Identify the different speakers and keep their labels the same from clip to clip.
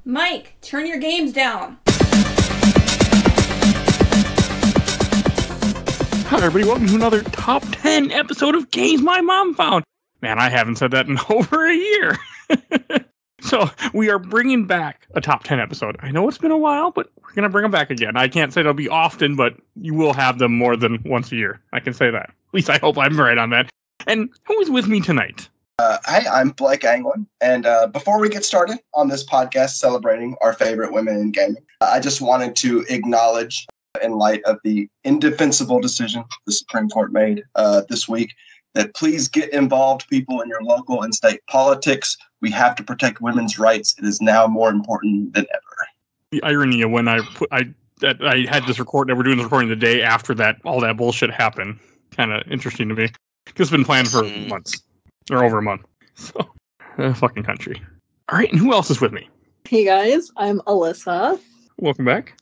Speaker 1: Mike, turn your games down.
Speaker 2: Hi everybody, welcome to another top 10 episode of Games My Mom Found. Man, I haven't said that in over a year. So, we are bringing back a top 10 episode. I know it's been a while, but we're going to bring them back again. I can't say it'll be often, but you will have them more than once a year. I can say that. At least I hope I'm right on that. And who is with me tonight?
Speaker 3: Hi, I'm Blake Anglin, and before we get started on this podcast celebrating our favorite women in gaming, I just wanted to acknowledge, in light of the indefensible decision the Supreme Court made this week, that please get involved, people, in your local and state politics. We have to protect women's rights. It is now more important than ever.
Speaker 2: The irony of when I had this record, that we're doing this recording the day after that, all that bullshit happened, kind of interesting to me. It's been planned for months. Or over a month. So, fucking country. All right, and who else is with me?
Speaker 4: Hey guys, I'm Alyssa.
Speaker 2: Welcome back.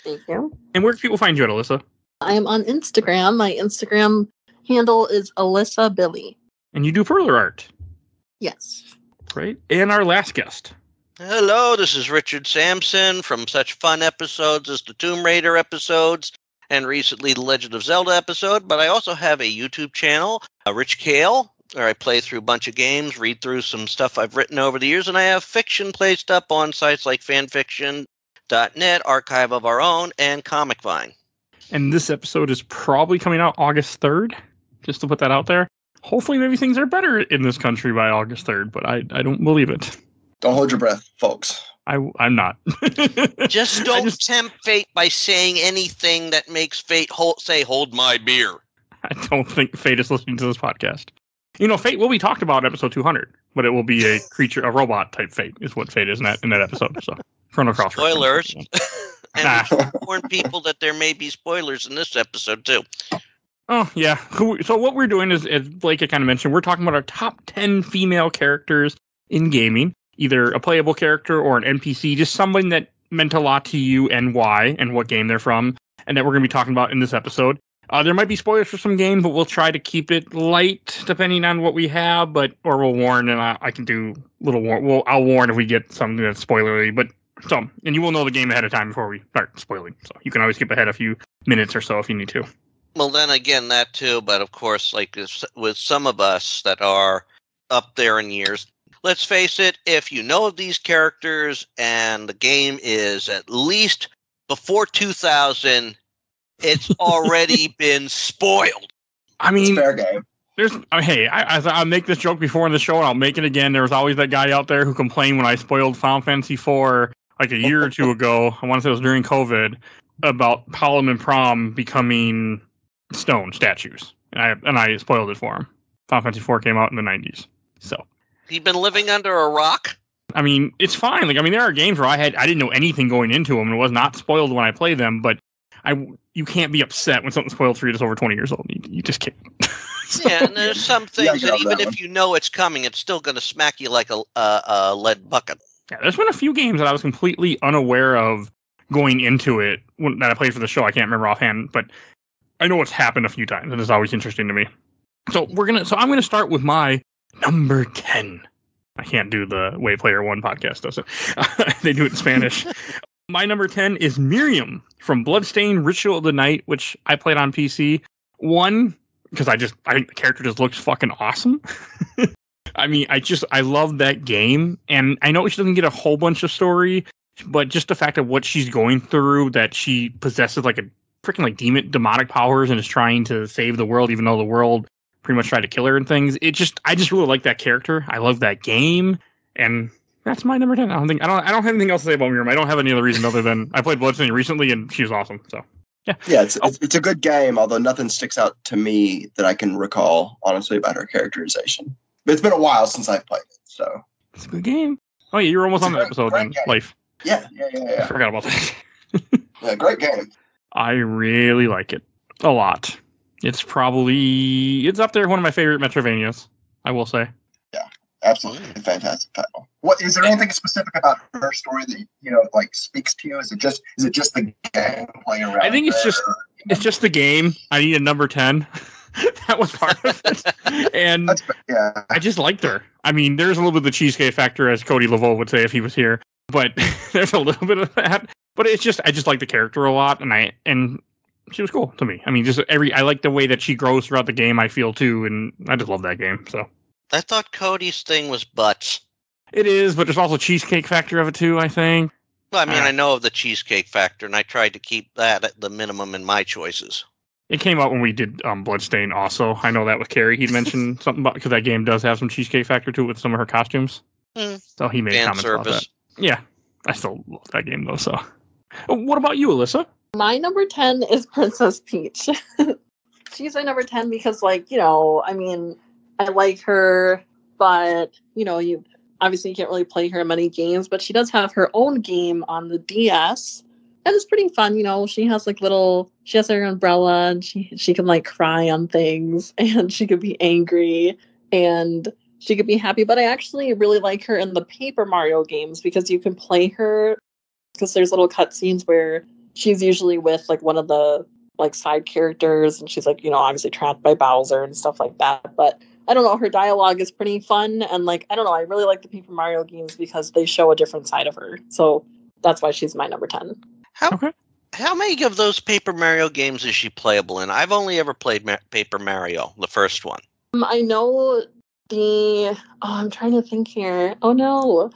Speaker 4: Thank you.
Speaker 2: And where can people find you at, Alyssa?
Speaker 4: I am on Instagram. My Instagram handle is Alyssa Billy.
Speaker 2: And you do further art.
Speaker 4: Yes.
Speaker 2: Right. And our last guest.
Speaker 5: Hello, this is Richard Sampson from such fun episodes as the Tomb Raider episodes and recently the Legend of Zelda episode. But I also have a YouTube channel, Rich Kale, where I play through a bunch of games, read through some stuff I've written over the years, and I have fiction placed up on sites like fanfiction.net, Archive of Our Own, and Comic Vine.
Speaker 2: And this episode is probably coming out August 3rd, just to put that out there. Hopefully maybe things are better in this country by August 3rd, but I don't believe it.
Speaker 3: Don't hold your breath, folks.
Speaker 2: I'm not.
Speaker 5: Just don't tempt fate by saying anything that makes fate say, hold my beer.
Speaker 2: I don't think fate is listening to this podcast. You know, Fate will be talked about in episode 200, but it will be a creature, a robot type Fate is what Fate is in that episode. So, Chrono Cross.
Speaker 5: Spoilers. And we should warn people that there may be spoilers in this episode, too.
Speaker 2: Oh, yeah. So what we're doing is, as Blake had kind of mentioned, we're talking about our top 10 female characters in gaming, either a playable character or an NPC, just someone that meant a lot to you and why and what game they're from, and that we're going to be talking about in this episode. There might be spoilers for some games, but we'll try to keep it light depending on what we have. Or we'll warn, and I can do little warn. Well, I'll warn if we get something that's spoilery. And you will know the game ahead of time before we start spoiling. So you can always skip ahead a few minutes or so if you need to.
Speaker 5: Well, then again, that too. But of course, like with some of us that are up there in years, let's face it. If you know these characters and the game is at least before 2000. It's already been spoiled.
Speaker 2: I mean,
Speaker 3: it's fair game.
Speaker 2: I'll make this joke before in the show, and I'll make it again. There was always that guy out there who complained when I spoiled Final Fantasy IV like a year or two ago. I want to say it was during COVID about Palom and Prom becoming stone statues, and I spoiled it for him. Final Fantasy IV came out in the 90s, so
Speaker 5: he'd been living under a rock.
Speaker 2: I mean, it's fine. There are games where I didn't know anything going into them, and it was not spoiled when I played them, but you can't be upset when something's spoiled for you that's over 20 years old. You just can't.
Speaker 5: Yeah, and there's some things that even if you know it's coming, it's still going to smack you like a lead bucket.
Speaker 2: Yeah, there's been a few games that I was completely unaware of going into it that I played for the show. I can't remember offhand, but I know it's happened a few times, and it's always interesting to me. So I'm gonna start with my number 10. I can't do the way Player One podcast does it. They do it in Spanish. My number 10 is Miriam from Bloodstained Ritual of the Night, which I played on PC. One, because I think the character just looks fucking awesome. I love that game. And I know she doesn't get a whole bunch of story, but just the fact of what she's going through, that she possesses like a freaking like demonic powers and is trying to save the world, even though the world pretty much tried to kill her and things. I just really like that character. I love that game. And that's my number 10. I don't have anything else to say about Miriam. I don't have any other reason other than I played Bloodstained recently and she was awesome. So yeah.
Speaker 3: Yeah, it's a good game, although nothing sticks out to me that I can recall, honestly, about her characterization. But it's been a while since I've played it, so
Speaker 2: it's a good game. Oh yeah, you were almost on the episode in Life.
Speaker 3: Yeah.
Speaker 2: I forgot about that.
Speaker 3: Yeah, great game.
Speaker 2: I really like it a lot. It's up there one of my favorite Metrovanias, I will say.
Speaker 3: Yeah, absolutely fantastic title. What is there anything specific about her story that speaks to you? Is it just the gameplay around?
Speaker 2: I think it's just the game. I need a number 10. That was part of it. And I just liked her. I mean, there's a little bit of the cheesecake factor, as Cody Laveau would say if he was here. but there's a little bit of that. But I just like the character a lot, and she was cool to me. I mean, I like the way that she grows throughout the game, I feel, too, and I just love that game, so.
Speaker 5: I thought Cody's thing was butts.
Speaker 2: It is, but there's also cheesecake factor of it, too, I think.
Speaker 5: Well, I mean, I know of the cheesecake factor, and I tried to keep that at the minimum in my choices.
Speaker 2: It came out when we did Bloodstain also. I know that with Carrie. He'd mentioned something about, because that game does have some cheesecake factor to it with some of her costumes. So he made comments about that. Yeah, I still love that game, though, so. What about you, Alyssa?
Speaker 4: My number 10 is Princess Peach. She's my number 10 because, like, I mean, I like her, but, you can't really play her in many games, but she does have her own game on the DS. And it's pretty fun, she has she has her umbrella and she can like cry on things and she could be angry and she could be happy. But I actually really like her in the Paper Mario games because you can play her because there's little cutscenes where she's usually with like one of the like side characters and she's like, obviously trapped by Bowser and stuff like that. But I don't know, her dialogue is pretty fun and like, I don't know, I really like the Paper Mario games because they show a different side of her. So that's why she's my number 10.
Speaker 5: How many of those Paper Mario games is she playable in? I've only ever played Paper Mario, the first one.
Speaker 4: I know I'm trying to think here. Oh no.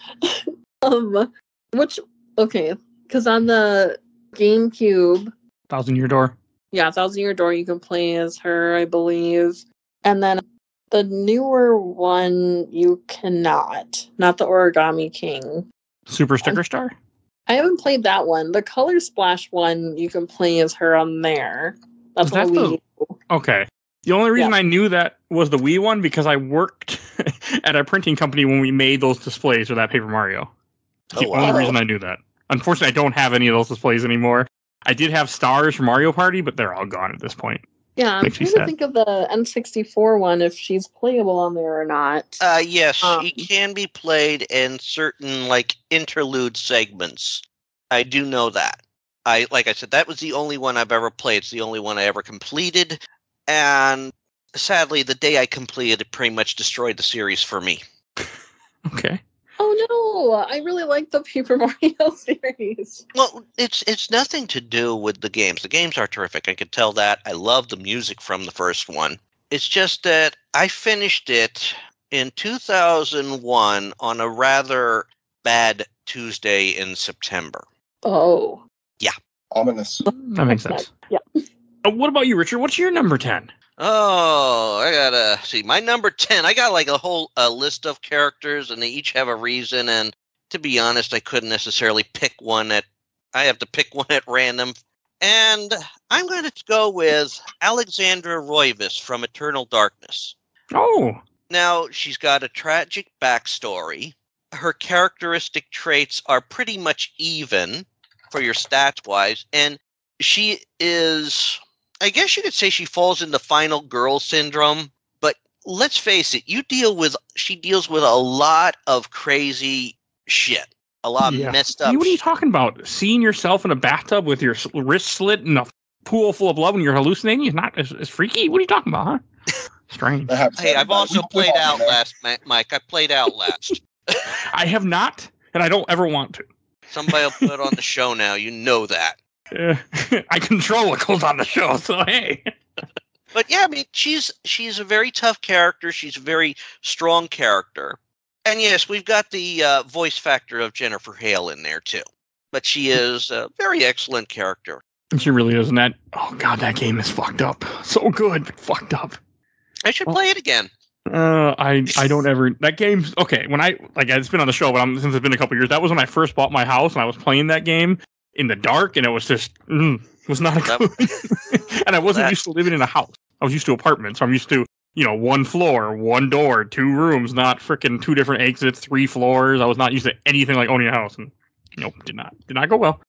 Speaker 4: Because on the GameCube,
Speaker 2: Thousand Year Door.
Speaker 4: Yeah, Thousand Year Door, you can play as her, I believe. And then the newer one, you cannot. Not the Origami King.
Speaker 2: Super Sticker Star?
Speaker 4: I haven't played that one. The Color Splash one, you can play as her on there. That's what we
Speaker 2: Okay. The only reason I knew that was the Wii one because I worked at a printing company when we made those displays for that Paper Mario. That's the only reason I knew that. Unfortunately, I don't have any of those displays anymore. I did have stars for Mario Party, but they're all gone at this point.
Speaker 4: Yeah, I'm trying to think of the N64 one, if she's playable on there or not.
Speaker 5: Yes, she can be played in certain, like, interlude segments. I do know that. Like I said, that was the only one I've ever played. It's the only one I ever completed. And sadly, the day I completed it pretty much destroyed the series for me.
Speaker 2: Okay.
Speaker 4: Oh no, I really like the Paper Mario series.
Speaker 5: Well, it's nothing to do with the games. The games are terrific. I could tell that. I love the music from the first one. It's just that I finished it in 2001 on a rather bad Tuesday in September.
Speaker 4: Oh.
Speaker 5: Yeah.
Speaker 3: Ominous.
Speaker 2: That makes sense.
Speaker 4: Yeah.
Speaker 2: What about you, Richard? What's your number 10?
Speaker 5: Oh, I gotta see. My number 10, I got like a whole list of characters, and they each have a reason. And to be honest, I couldn't necessarily pick one I have to pick one at random. And I'm going to go with Alexandra Roivas from Eternal Darkness.
Speaker 2: Oh.
Speaker 5: Now, she's got a tragic backstory. Her characteristic traits are pretty much even for your stats-wise. And she is... I guess you could say she falls into final girl syndrome, but let's face it, she deals with a lot of crazy shit. A lot of messed up
Speaker 2: What are you talking about? Seeing yourself in a bathtub with your wrist slit in a pool full of blood when you're hallucinating is not as freaky? What are you talking about, huh? Strange.
Speaker 5: Hey, I've also played Outlast, Mike. I played Outlast.
Speaker 2: I have not, and I don't ever want to.
Speaker 5: Somebody will put it on the show now. You know that.
Speaker 2: I control what goes on the show, so hey.
Speaker 5: But yeah, I mean, she's a very tough character. She's a very strong character. And yes, we've got the voice factor of Jennifer Hale in there, too. But she is a very excellent character.
Speaker 2: She really is. And that game is fucked up. So good, but fucked up.
Speaker 5: I should play it again.
Speaker 2: I don't ever... That game's... Okay, it's been on the show, but since it's been a couple years, that was when I first bought my house, and I was playing that game in the dark, and it was just was not a good. And I wasn't used to living in a house. I was used to apartments. So I'm used to one floor, one door, two rooms, not freaking two different exits, 3 floors. I was not used to anything like owning a house, and nope, did not go well.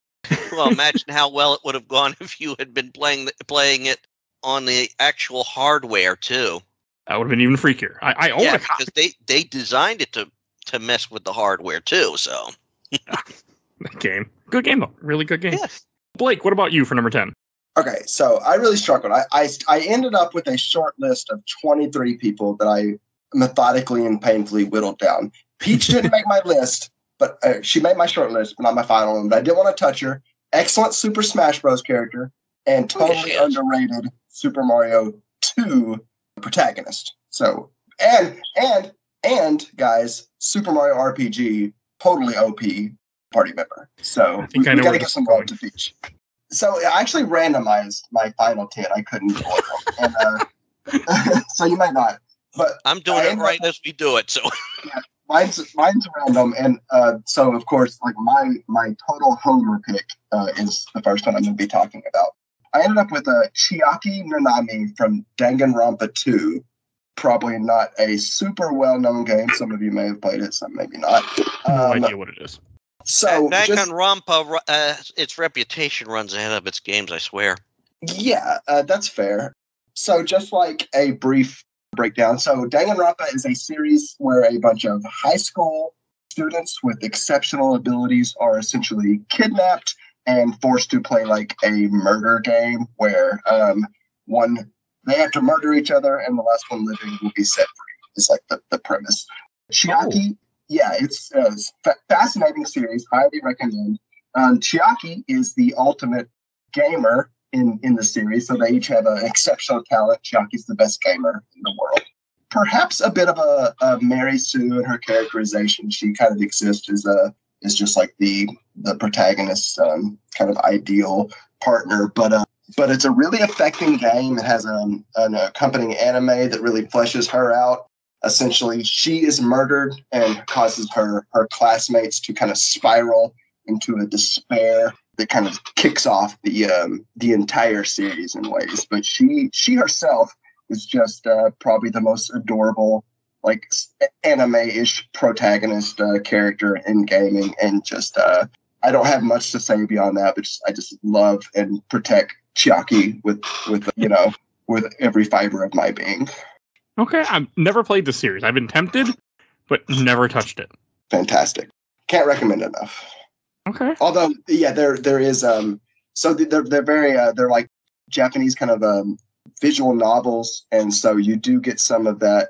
Speaker 5: Well, imagine how well it would have gone if you had been playing it on the actual hardware too.
Speaker 2: That would have been even freakier. I own a copy
Speaker 5: because they designed it to mess with the hardware too. So.
Speaker 2: That game. Good game, though. Really good game.
Speaker 5: Yes.
Speaker 2: Blake, what about you for number 10?
Speaker 3: Okay, so I really struggled. I ended up with a short list of 23 people that I methodically and painfully whittled down. Peach didn't make my list, but she made my short list, but not my final one. But I did want to touch her. Excellent Super Smash Bros. Character and totally underrated Super Mario 2 protagonist. So, and guys, Super Mario RPG, totally OP party member. So we got to give some love to Peach. So I actually randomized my final 10. I couldn't do them. And, so you might not. But
Speaker 5: I'm doing it right as we do it. So
Speaker 3: yeah, mine's random. And so, of course, like my total homer pick is the first one I'm going to be talking about. I ended up with a Chiaki Nanami from Danganronpa 2. Probably not a super well-known game. Some of you may have played it, some maybe not.
Speaker 2: No idea what it is.
Speaker 5: So Danganronpa, its reputation runs ahead of its games, I swear.
Speaker 3: Yeah, that's fair. So just like a brief breakdown. So Danganronpa is a series where a bunch of high school students with exceptional abilities are essentially kidnapped and forced to play like a murder game where they have to murder each other and the last one living will be set free. It's like the premise. Chiaki, yeah, it's a fascinating series. Highly recommend. Chiaki is the ultimate gamer in the series, so they each have an exceptional talent. Chiaki's the best gamer in the world. Perhaps a bit of a Mary Sue in her characterization. She kind of exists as just like the protagonist's kind of ideal partner, but it's a really affecting game. It has an accompanying anime that really fleshes her out. Essentially, she is murdered and causes her classmates to kind of spiral into a despair that kind of kicks off the entire series in ways. But she herself is just probably the most adorable, like anime-ish protagonist character in gaming, and just I don't have much to say beyond that. But I just love and protect Chiaki with every fiber of my being.
Speaker 2: Okay, I've never played the series. I've been tempted, but never touched it.
Speaker 3: Fantastic. Can't recommend enough.
Speaker 2: Okay.
Speaker 3: Although, yeah, there is so they're very they're like Japanese kind of visual novels, and so you do get some of that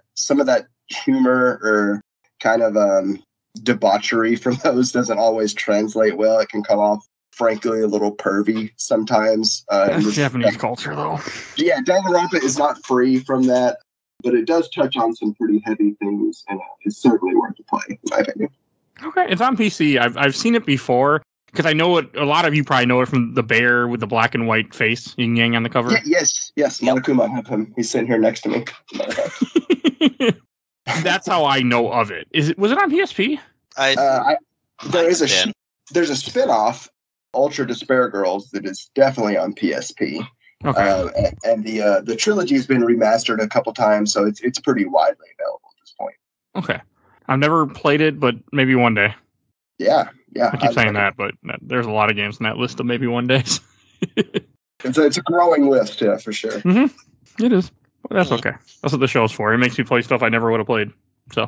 Speaker 3: humor or kind of debauchery from those. Doesn't always translate well. It can come off frankly a little pervy sometimes.
Speaker 2: That's Japanese culture, though.
Speaker 3: Yeah, Danganronpa is not free from that. But it does touch on some pretty heavy things, and it's certainly worth the play, in my opinion.
Speaker 2: Okay, it's on PC. I've seen it before, because I know it. A lot of you probably know it from the bear with the black and white face, yin yang on the cover.
Speaker 3: Yeah, yes, Monokuma have him. He's sitting here next to me.
Speaker 2: That's how I know of it. Was it on PSP?
Speaker 3: There's a spin-off, Ultra Despair Girls, that is definitely on PSP. Okay. And the trilogy has been remastered a couple times, so it's pretty widely available at this point.
Speaker 2: Okay. I've never played it, but maybe one day.
Speaker 3: Yeah.
Speaker 2: I keep saying that, but there's a lot of games in that list of maybe one day.
Speaker 3: It's a growing list, yeah, for sure.
Speaker 2: Mm-hmm. It is. But that's okay. That's what the show's for. It makes me play stuff I never would have played. So,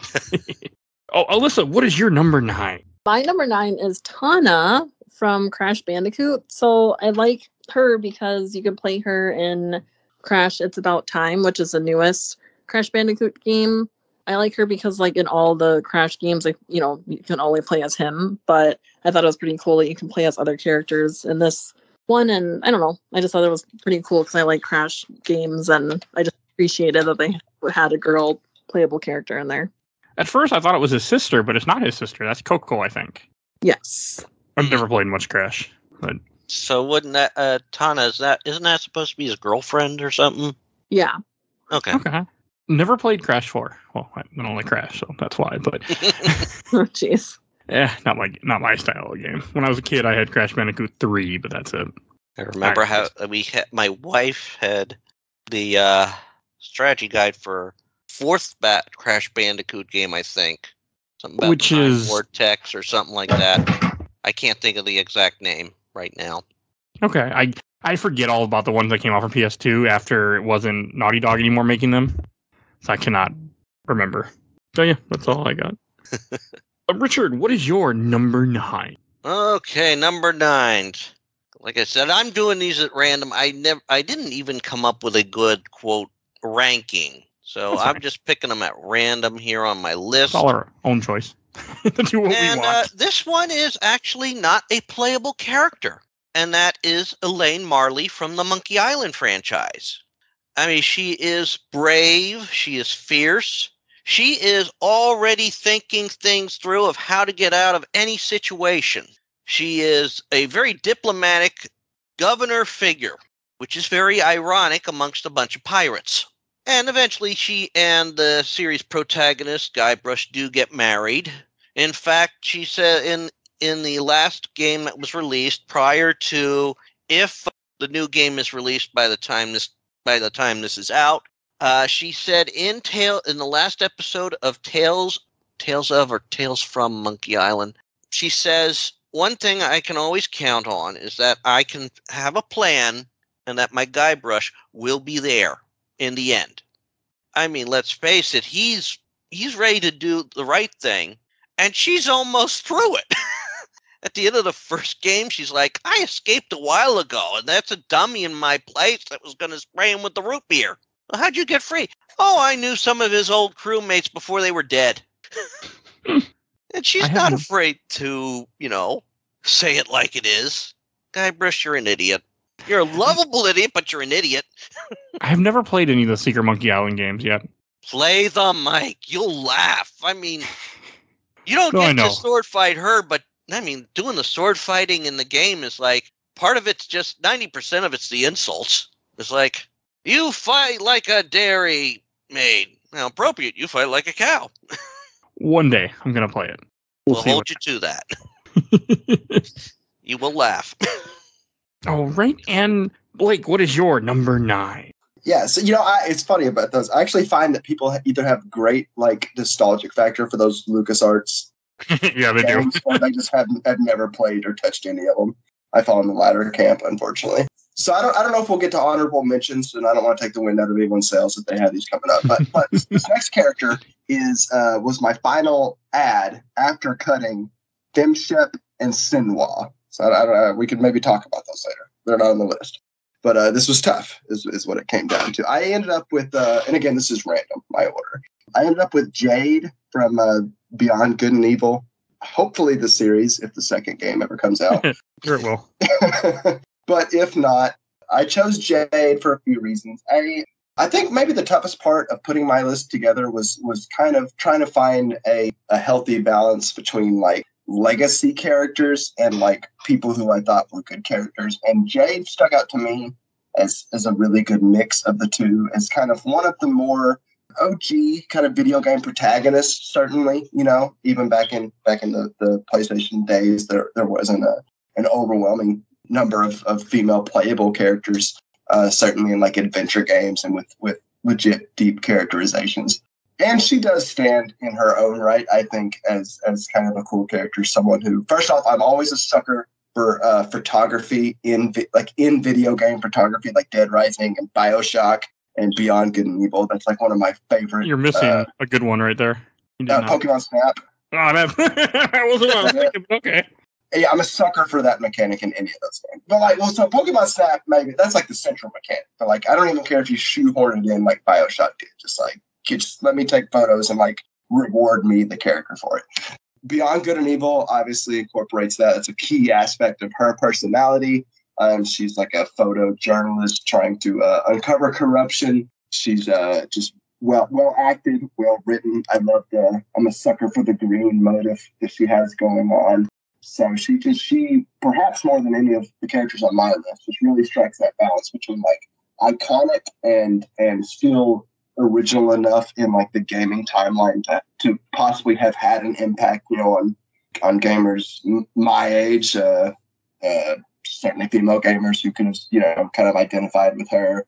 Speaker 2: oh, Alyssa, what is your number 9?
Speaker 4: My number 9 is Tana from Crash Bandicoot. So I like her because you can play her in Crash It's About Time, which is the newest Crash Bandicoot game. I like her because, like, in all the Crash games, like, you can only play as him, but I thought it was pretty cool that you can play as other characters in this one, and I don't know, I just thought it was pretty cool because I like Crash games, and I just appreciated that they had a girl playable character in there.
Speaker 2: At first, I thought it was his sister, but it's not his sister. That's Coco, I think.
Speaker 4: Yes.
Speaker 2: I've never played much Crash, but...
Speaker 5: So wouldn't that Tana isn't that supposed to be his girlfriend or something?
Speaker 4: Yeah.
Speaker 5: Okay.
Speaker 2: Never played Crash 4. Well, I don't like Crash, so that's why. But
Speaker 4: oh, jeez.
Speaker 2: Yeah, not my style of game. When I was a kid, I had Crash Bandicoot 3, but that's it.
Speaker 5: I remember how my wife had the strategy guide for 4th Crash Bandicoot game, I think. Something about
Speaker 2: Which is
Speaker 5: Vortex or something like that. I can't think of the exact name right now.
Speaker 2: Okay, I forget all about the ones that came out for PS2 after it wasn't Naughty Dog anymore making them. So I cannot remember. So yeah, that's all I got. Richard, what is your number 9?
Speaker 5: Okay, number 9. Like I said, I'm doing these at random. I didn't even come up with a good quote ranking. So I'm just picking them at random here on my list.
Speaker 2: It's all our own choice. to do what we want.
Speaker 5: This one is actually not a playable character, and that is Elaine Marley from the Monkey Island franchise. I mean, she is brave. She is fierce. She is already thinking things through of how to get out of any situation. She is a very diplomatic governor figure, which is very ironic amongst a bunch of pirates. And eventually she and the series protagonist, Guybrush, do get married. In fact, she said in the last game that was released, prior to, if the new game is released by the time this is out, she said in the last episode of Tales from Monkey Island, she says, one thing I can always count on is that I can have a plan and that my Guybrush will be there in the end. I mean, let's face it, he's ready to do the right thing, and she's almost through it. At the end of the first game, she's like, I escaped a while ago, and that's a dummy in my place that was going to spray him with the root beer. Well, how'd you get free? Oh, I knew some of his old crewmates before they were dead. And she's not afraid to, say it like it is. Guybrush, you're an idiot. You're a lovable idiot, but you're an idiot.
Speaker 2: I have never played any of the Secret Monkey Island games yet.
Speaker 5: Play them, Mike. You'll laugh. I mean, you don't get to sword fight her, but I mean, doing the sword fighting in the game is like, part of it's just 90% of it's the insults. It's like, you fight like a dairy maid. Now, appropriate, you fight like a cow.
Speaker 2: One day, I'm going to play it.
Speaker 5: We'll hold you to that. You will laugh.
Speaker 2: Oh, right. And Blake, what is your number 9?
Speaker 3: Yeah, so it's funny about those. I actually find that people either have great nostalgic factor for those LucasArts
Speaker 2: yeah, they
Speaker 3: games,
Speaker 2: do.
Speaker 3: or they just have never played or touched any of them. I fall in the latter camp, unfortunately. So I don't know if we'll get to honorable mentions, and I don't want to take the wind out of anyone's sails if they have these coming up. But this next character was my final ad after cutting Femshep and Sinwa. So we could maybe talk about those later. They're not on the list. But this was tough, is what it came down to. I ended up with, and again, this is random, my order. I ended up with Jade from Beyond Good and Evil. Hopefully the series, if the second game ever comes out.
Speaker 2: Sure it will.
Speaker 3: But if not, I chose Jade for a few reasons. I think maybe the toughest part of putting my list together was kind of trying to find a healthy balance between legacy characters and people who I thought were good characters. And Jade stuck out to me as a really good mix of the two, as kind of one of the more OG kind of video game protagonists, certainly, even back in the PlayStation days, there wasn't an overwhelming number of female playable characters, certainly in adventure games and with legit deep characterizations. And she does stand in her own right, I think, as kind of a cool character. Someone who, first off, I'm always a sucker for photography in video game photography, like Dead Rising and BioShock and Beyond Good and Evil. That's one of my favorite.
Speaker 2: You're missing a good one right there.
Speaker 3: Pokemon Snap.
Speaker 2: Oh, that wasn't what I was thinking. Okay.
Speaker 3: Yeah, I'm a sucker for that mechanic in any of those games. But so Pokemon Snap, maybe that's the central mechanic. But I don't even care if you shoehorn it in like BioShock did. Just let me take photos and reward me the character for it. Beyond Good and Evil obviously incorporates that. It's a key aspect of her personality. She's a photojournalist trying to uncover corruption. She's just well acted, well written. I'm a sucker for the green motive that she has going on. So she perhaps more than any of the characters on my list, just really strikes that balance between iconic and still original enough in the gaming timeline to possibly have had an impact, on gamers my age, certainly female gamers who can kind of identified with her,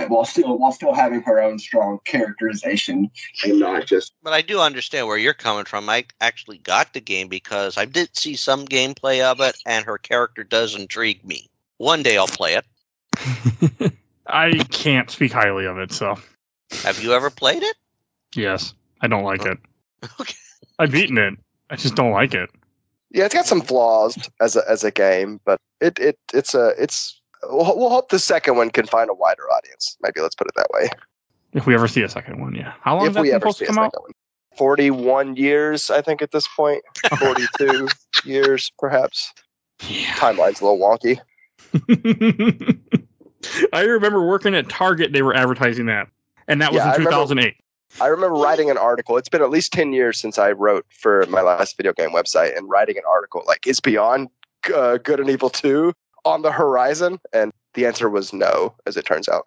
Speaker 3: while still having her own strong characterization and not just.
Speaker 5: But I do understand where you're coming from. I actually got the game because I did see some gameplay of it, and her character does intrigue me. One day I'll play it.
Speaker 2: I can't speak highly of it, so.
Speaker 5: Have you ever played it?
Speaker 2: Yes. I don't like it.
Speaker 5: Okay.
Speaker 2: I've beaten it. I just don't like it.
Speaker 6: Yeah, it's got some flaws as a game, but we'll hope the second one can find a wider audience. Maybe let's put it that way.
Speaker 2: If we ever see a second one, yeah. How long is that supposed to come out?
Speaker 3: I
Speaker 6: 41 years, I think, at this point. 42 years, perhaps.
Speaker 2: Yeah.
Speaker 6: Timeline's a little wonky.
Speaker 2: I remember working at Target, they were advertising that. And that was in 2008.
Speaker 6: I remember writing an article. It's been at least 10 years since I wrote for my last video game website, and writing an article like, is Beyond Good and Evil 2 on the horizon? And the answer was no, as it turns out.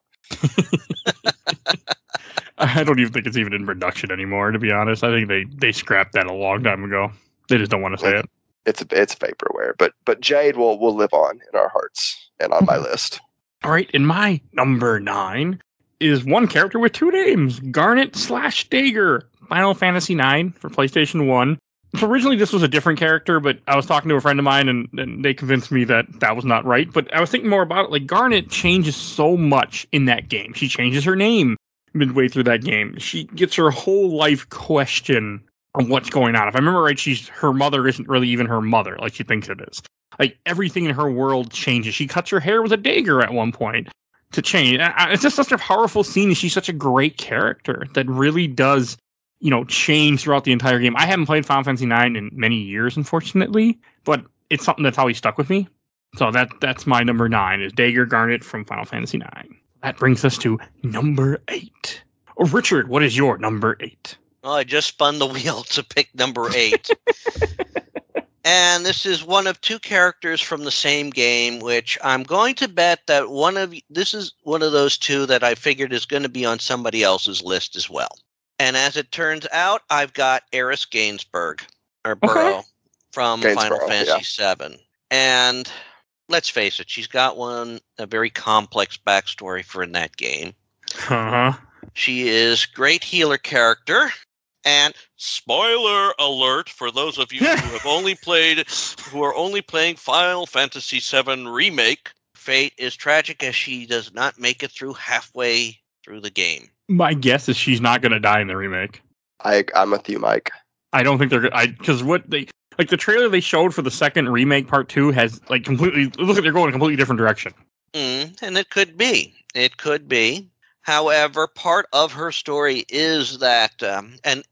Speaker 2: I don't even think it's even in production anymore, to be honest. I think they scrapped that a long time ago. They just don't want to say it.
Speaker 6: It's vaporware, but Jade will live on in our hearts and on my list.
Speaker 2: All right, in my number 9 is one character with 2 names, Garnet/Dagger, Final Fantasy IX for PlayStation 1. So originally this was a different character, but I was talking to a friend of mine and they convinced me that was not right. But I was thinking more about it. Like, Garnet changes so much in that game. She changes her name midway through that game. She gets her whole life question on what's going on. If I remember right, her mother isn't really even her mother like she thinks it is. Like, everything in her world changes. She cuts her hair with a dagger at one point to change. It's just such a powerful scene. She's such a great character that really does, change throughout the entire game. I haven't played Final Fantasy IX in many years, unfortunately, but it's something that's always stuck with me. So that's my number 9 is Dagger Garnet from Final Fantasy IX. That brings us to number 8. Oh, Richard, what is your number 8?
Speaker 5: Well, I just spun the wheel to pick number 8. And this is one of 2 characters from the same game, which I'm going to bet that this is one of those 2 that I figured is going to be on somebody else's list as well. And as it turns out, I've got Eris Gainsbourg, or Burrow, from Final Fantasy VII. And let's face it, she's got a very complex backstory for in that game.
Speaker 2: Uh-huh.
Speaker 5: She is great healer character. And spoiler alert for those of you who are only playing Final Fantasy VII Remake, fate is tragic as she does not make it through halfway through the game.
Speaker 2: My guess is she's not going to die in the remake.
Speaker 6: I'm with you, Mike.
Speaker 2: I don't think they're going to, because the trailer they showed for the second remake part 2 has it looks like they're going a completely different direction.
Speaker 5: And it could be. It could be. However, part of her story is that, and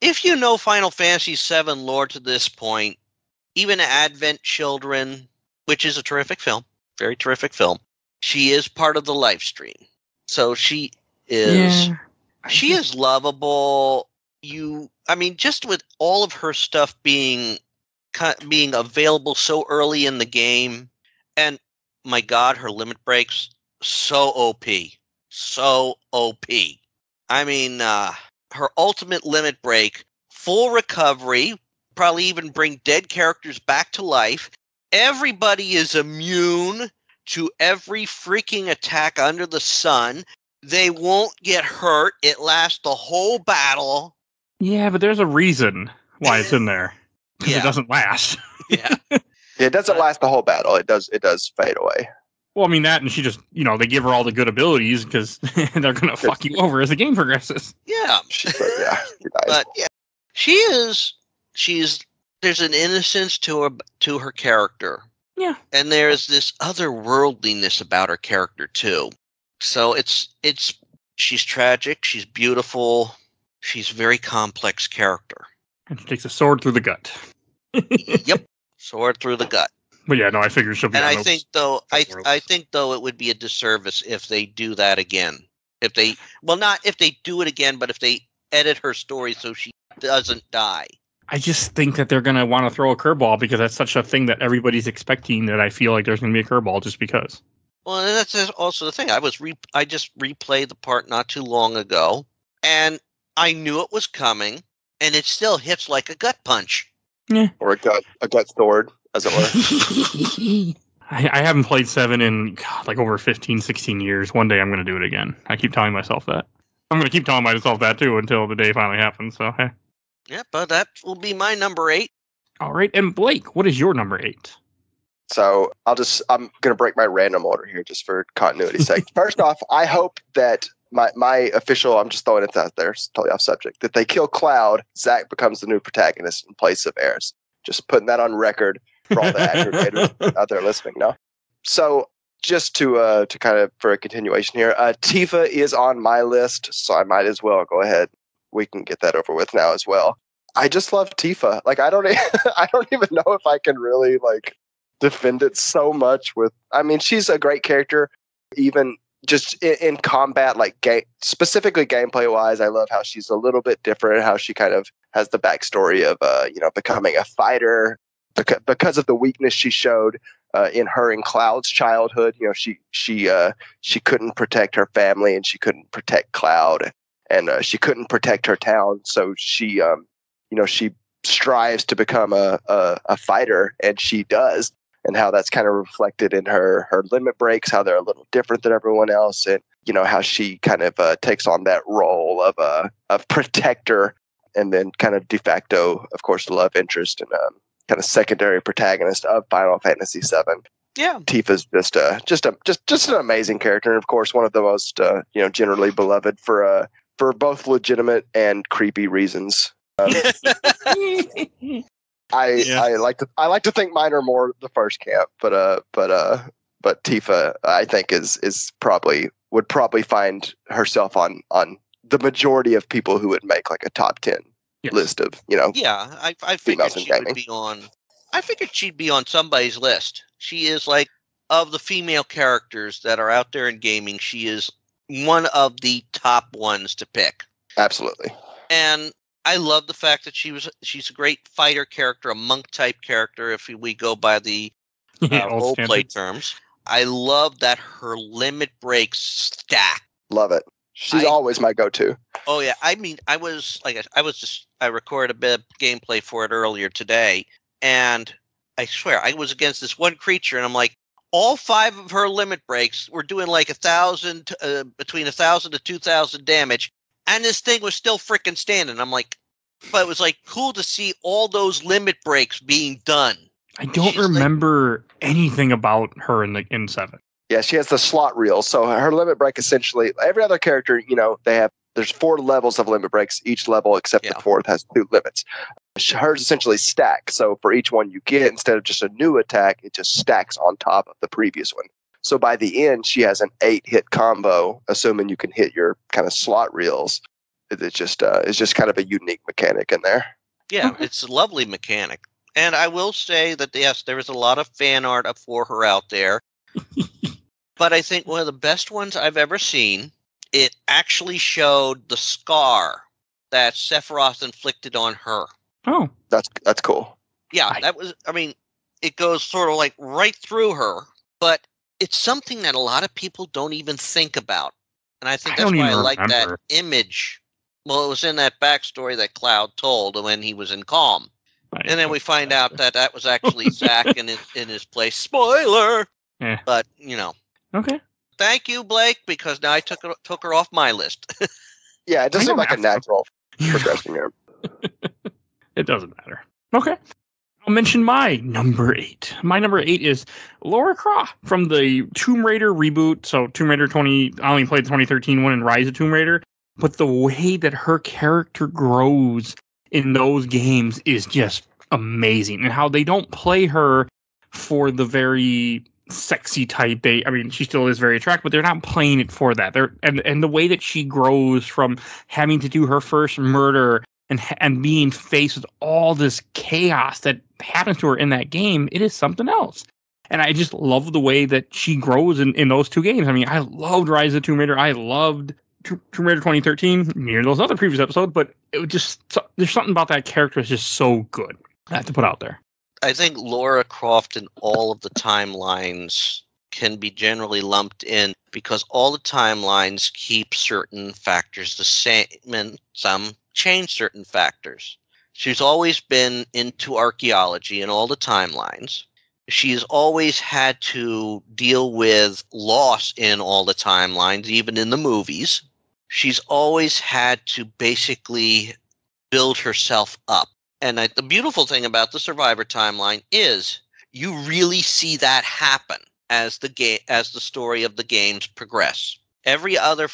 Speaker 5: if you know Final Fantasy VII lore to this point, even Advent Children, which is a terrific film, very terrific film, she is part of the live stream. So she is lovable. Just with all of her stuff being available so early in the game, and my God, her limit breaks, so OP. So OP. Her ultimate limit break, full recovery, probably even bring dead characters back to life. Everybody is immune to every freaking attack under the sun. They won't get hurt. It lasts the whole battle.
Speaker 2: Yeah, but there's a reason why it's in there. Because it doesn't last.
Speaker 5: Yeah.
Speaker 6: It doesn't last the whole battle. It does fade away.
Speaker 2: Well, that, and she just, they give her all the good abilities because they're going to fuck you over as the game progresses.
Speaker 5: Yeah. But yeah, there's an innocence to her character.
Speaker 2: Yeah.
Speaker 5: And there's this otherworldliness about her character too. So she's tragic, she's beautiful, she's a very complex character.
Speaker 2: And she takes a sword through the gut.
Speaker 5: Yep. Sword through the gut.
Speaker 2: But yeah, no, I figured she'll be. And
Speaker 5: I think though it would be a disservice if they do that again. Not if they do it again, but if they edit her story so she doesn't die.
Speaker 2: I just think that they're going to want to throw a curveball because that's such a thing that everybody's expecting that I feel like there's going to be a curveball just because.
Speaker 5: Well, and that's also the thing. I just replayed the part not too long ago, and I knew it was coming, and it still hits like a gut punch.
Speaker 2: Yeah.
Speaker 6: Or a gut sword, as it were.
Speaker 2: I haven't played 7 in over 15, 16 years. One day I'm going to do it again. I keep telling myself that. I'm going to keep telling myself that too until the day finally happens. So, hey.
Speaker 5: Yeah, but that will be my number 8.
Speaker 2: All right. And Blake, what is your number 8?
Speaker 6: So I'm going to break my random order here just for continuity's sake. First off, I hope that my official, I'm just throwing it out there, it's totally off subject, that they kill Cloud, Zack becomes the new protagonist in place of Eris. Just putting that on record for all the aggregators out there listening. No. So just to kind of, for a continuation here, Tifa is on my list, so I might as well go ahead we can get that over with now as well. I just love Tifa. Like, I don't even know if I can really like defend it so much with. I mean, she's a great character, even just in combat, like specifically gameplay wise. I love how she's a little bit different, how she kind of has the backstory of becoming a fighter because of the weakness she showed in her and Cloud's childhood. She couldn't protect her family, and she couldn't protect Cloud, and she couldn't protect her town. So she strives to become a fighter, and she does. And how that's kind of reflected in her limit breaks, how they're a little different than everyone else, and how she kind of takes on that role of protector, and then kind of de facto, of course, the love interest and kind of secondary protagonist of Final Fantasy VII.
Speaker 5: Yeah,
Speaker 6: Tifa's just an amazing character, and of course, one of the most generally beloved for both legitimate and creepy reasons. I like to think mine are more the first camp, but Tifa, I think would probably find herself on the majority of people who would make like a top 10 list of
Speaker 5: Yeah, I figured
Speaker 6: females in
Speaker 5: she would
Speaker 6: gaming.
Speaker 5: be on. I figured she'd be on somebody's list. She is like, of the female characters that are out there in gaming, she is one of the top ones to pick.
Speaker 6: Absolutely.
Speaker 5: And I love the fact that she's a great fighter character, a monk type character, if we go by the role play terms. I love that her limit breaks stack.
Speaker 6: Love it. She's always my go-to.
Speaker 5: Oh yeah, I mean, I recorded a bit of gameplay for it earlier today, and I swear I was against this one creature, and I'm like, all 5 of her limit breaks were doing like 1,000, between 1,000 to 2,000 damage. And this thing was still freaking standing. I'm like, but it was like cool to see all those limit breaks being done.
Speaker 2: I don't remember anything about her in 7.
Speaker 6: Yeah, she has the slot reel. So her limit break essentially, every other character, there's 4 levels of limit breaks. Each level except the 4th has 2 limits. Hers essentially stack. So for each one you get, instead of just a new attack, it just stacks on top of the previous one. So by the end, she has an 8-hit combo, assuming you can hit your kind of slot reels. It's just kind of a unique mechanic in there.
Speaker 5: Yeah, it's a lovely mechanic. And I will say that, yes, there is a lot of fan art for her out there. But I think one of the best ones I've ever seen, it actually showed the scar that Sephiroth inflicted on her.
Speaker 2: Oh.
Speaker 6: That's cool.
Speaker 5: Yeah, it goes sort of like right through her, but it's something that a lot of people don't even think about. And I think that's why I like that image. Well, it was in that backstory that Cloud told when he was in Calm. And then we find out that was actually Zack in his place. Spoiler!
Speaker 2: Yeah.
Speaker 5: But,
Speaker 2: Okay.
Speaker 5: Thank you, Blake, because now I took her off my list.
Speaker 6: Yeah, it does seem like a natural progression here.
Speaker 2: It doesn't matter. Okay. I'll mention my number 8. My number 8 is Lara Croft from the Tomb Raider reboot. So Tomb Raider 20, I only played the 2013 one and Rise of Tomb Raider. But the way that her character grows in those games is just amazing. And how they don't play her for the very sexy type. She still is very attractive, but they're not playing it for that. And the way that she grows from having to do her first murder and being faced with all this chaos that happens to her in that game, it is something else. And I just love the way that she grows in those 2 games. I mean, I loved Rise of Tomb Raider. I loved Tomb Raider 2013, near those other previous episodes, but it was just, there's something about that character that's just so good. I have to put out there.
Speaker 5: I think Lara Croft in all of the timelines can be generally lumped in because all the timelines keep certain factors the same and some change certain factors. She's always been into archaeology in all the timelines. She's always had to deal with loss in all the timelines, even in the movies. She's always had to basically build herself up. And the beautiful thing about the Survivor timeline is you really see that happen as the story of the games progress. Every other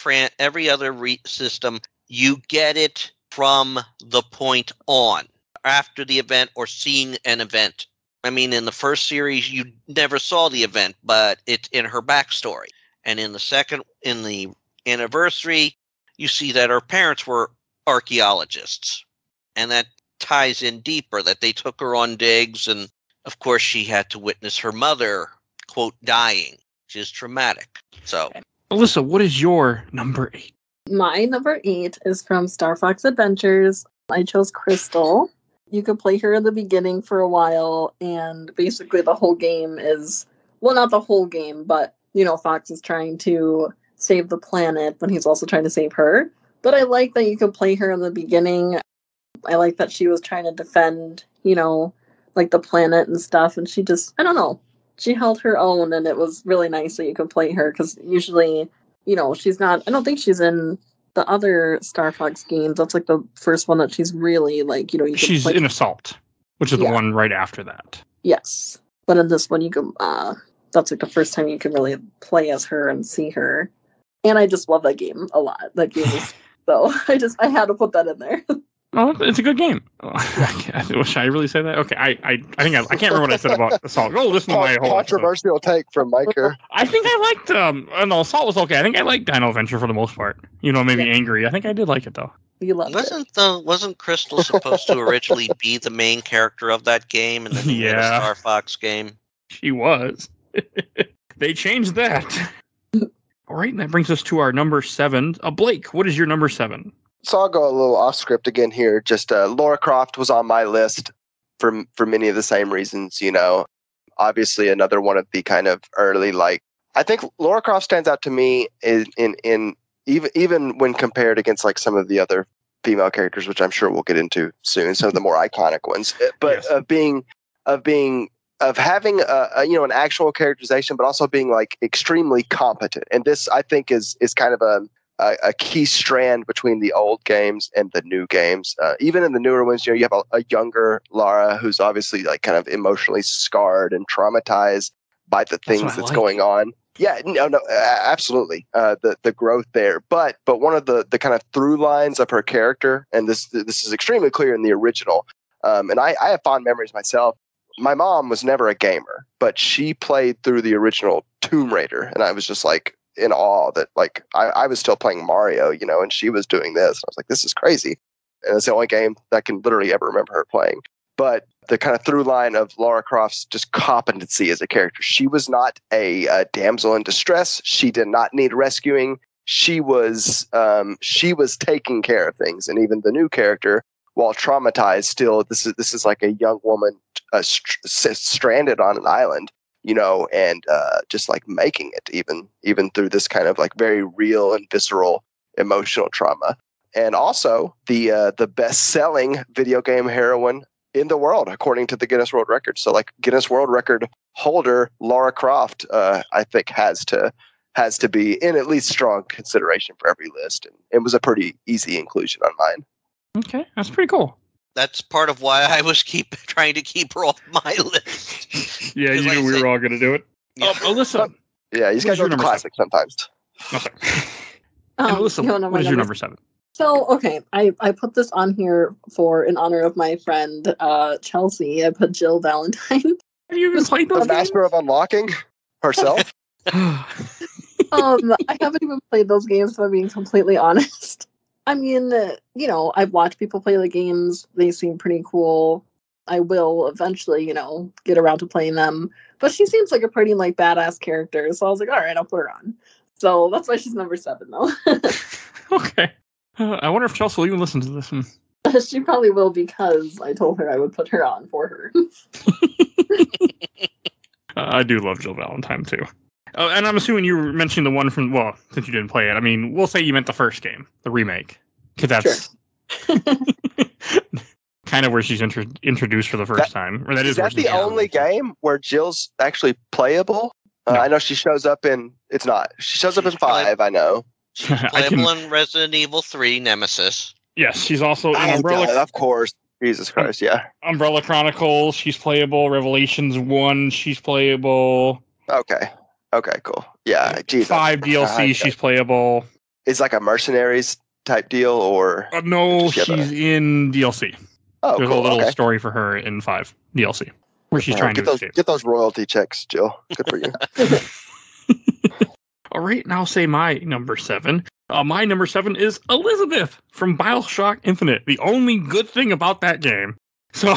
Speaker 5: system, you get it from the point on, after the event or seeing an event. I mean, in the first series, you never saw the event, but it's in her backstory. And in the second, in the anniversary, you see that her parents archaeologists. And that ties in deeper, that they took her on digs, and of course she had to witness her mother, quote, dying, which is traumatic. So,
Speaker 2: Alyssa, what is your number 8?
Speaker 4: My number 8 is from Star Fox Adventures. I chose Crystal. You can play her in the beginning for a while, and basically the whole game is, well, not the whole game, but, Fox is trying to save the planet, but he's also trying to save her. But I like that you can play her in the beginning. I like that she was trying to defend, the planet and stuff, and she just, I don't know, she held her own, and it was really nice that you could play her, because usually, she's not, I don't think she's in the other Star Fox games. That's like the first one that she's really you can
Speaker 2: she's
Speaker 4: play.
Speaker 2: in Assault, which is the one right after that.
Speaker 4: Yes, but in this one you can that's like the first time you can really play as her and see her, and I just love that game a lot. That game is so I had to put that in there.
Speaker 2: Oh, it's a good game. Should I really say that? Okay, I think I can't remember what I said about Assault. Go listen to my whole
Speaker 6: controversial
Speaker 2: episode.
Speaker 6: Take from Mike here.
Speaker 2: I think I liked no, Assault was okay. I think I liked Dino Adventure for the most part. Maybe Angry. I think I did like it though.
Speaker 4: You loved it.
Speaker 5: Wasn't Crystal supposed to originally be the main character of that game, and then they made a Star Fox game?
Speaker 2: She was. They changed that. All right, and that brings us to our number 7. Blake, what is your number 7?
Speaker 6: So I'll go a little off script again here. Just Lara Croft was on my list for many of the same reasons. Obviously another one of the kind of early I think Lara Croft stands out to me in even when compared against some of the other female characters, which I'm sure we'll get into soon, some of the more iconic ones. But yes. of having an actual characterization, but also being extremely competent. And this I think is kind of a key strand between the old games and the new games. Even in the newer ones, you have a younger Lara who's obviously kind of emotionally scarred and traumatized by the things that's going on. Yeah, no, absolutely. The growth there, but one of the kind of through lines of her character, and this is extremely clear in the original. And I have fond memories myself. My mom was never a gamer, but she played through the original Tomb Raider, and I was just in awe that I was still playing Mario, and she was doing this. I was like, this is crazy. And it's the only game that I can literally ever remember her playing. But the kind of through line of Lara Croft's just competency as a character, she was not a damsel in distress. She did not need rescuing. She was taking care of things. And even the new character, while traumatized, still this is like a young woman stranded on an island. And just making it even through this kind of very real and visceral emotional trauma. And also the best-selling video game heroine in the world, according to the Guinness World Record. So Guinness World Record holder Lara Croft, I think has to be in at least strong consideration for every list. And it was a pretty easy inclusion on mine.
Speaker 2: Okay, that's pretty cool.
Speaker 5: That's part of why I was trying to keep her off my list.
Speaker 2: Yeah, you knew we were all going to do it.
Speaker 5: Yeah.
Speaker 2: Alyssa.
Speaker 6: Yeah, you guys go to classic sometimes.
Speaker 2: Okay. Alyssa, what is your number 7?
Speaker 4: So, okay, I put this on here in honor of my friend Chelsea. I put Jill Valentine.
Speaker 2: Have you even played those
Speaker 6: games? Master of Unlocking herself?
Speaker 4: I haven't even played those games, if I'm being completely honest. I mean, I've watched people play the games. They seem pretty cool. I will eventually, get around to playing them. But she seems like a pretty, badass character. So I was like, all right, I'll put her on. So that's why she's number 7, though.
Speaker 2: Okay. I wonder if Chelsea will even listen to this.
Speaker 4: She probably will, because I told her I would put her on for her.
Speaker 2: I do love Jill Valentine, too. And I'm assuming you were mentioning the one from, since you didn't play it, I mean, we'll say you meant the first game, the remake. Because that's kind of where she's introduced for the first time. Or
Speaker 6: is that the only game where Jill's actually playable? No. I know she shows up in, it's not. She shows up in 5, I know.
Speaker 5: She's playable in Resident Evil 3 Nemesis.
Speaker 2: Yes, she's also in Umbrella.
Speaker 6: God, of course. Jesus Christ, yeah.
Speaker 2: Umbrella Chronicles, she's playable. Revelations 1, she's playable.
Speaker 6: Okay, cool. Yeah, geez.
Speaker 2: 5 DLC, she's playable.
Speaker 6: It's like a Mercenaries type deal, or?
Speaker 2: No, she's in DLC.
Speaker 6: Oh,
Speaker 2: There's
Speaker 6: cool.
Speaker 2: a little story for her in 5 DLC, where she's trying to escape.
Speaker 6: Get those royalty checks, Jill. Good for you.
Speaker 2: All right, and I'll say my number 7. My number 7 is Elizabeth from BioShock Infinite. The only good thing about that game. So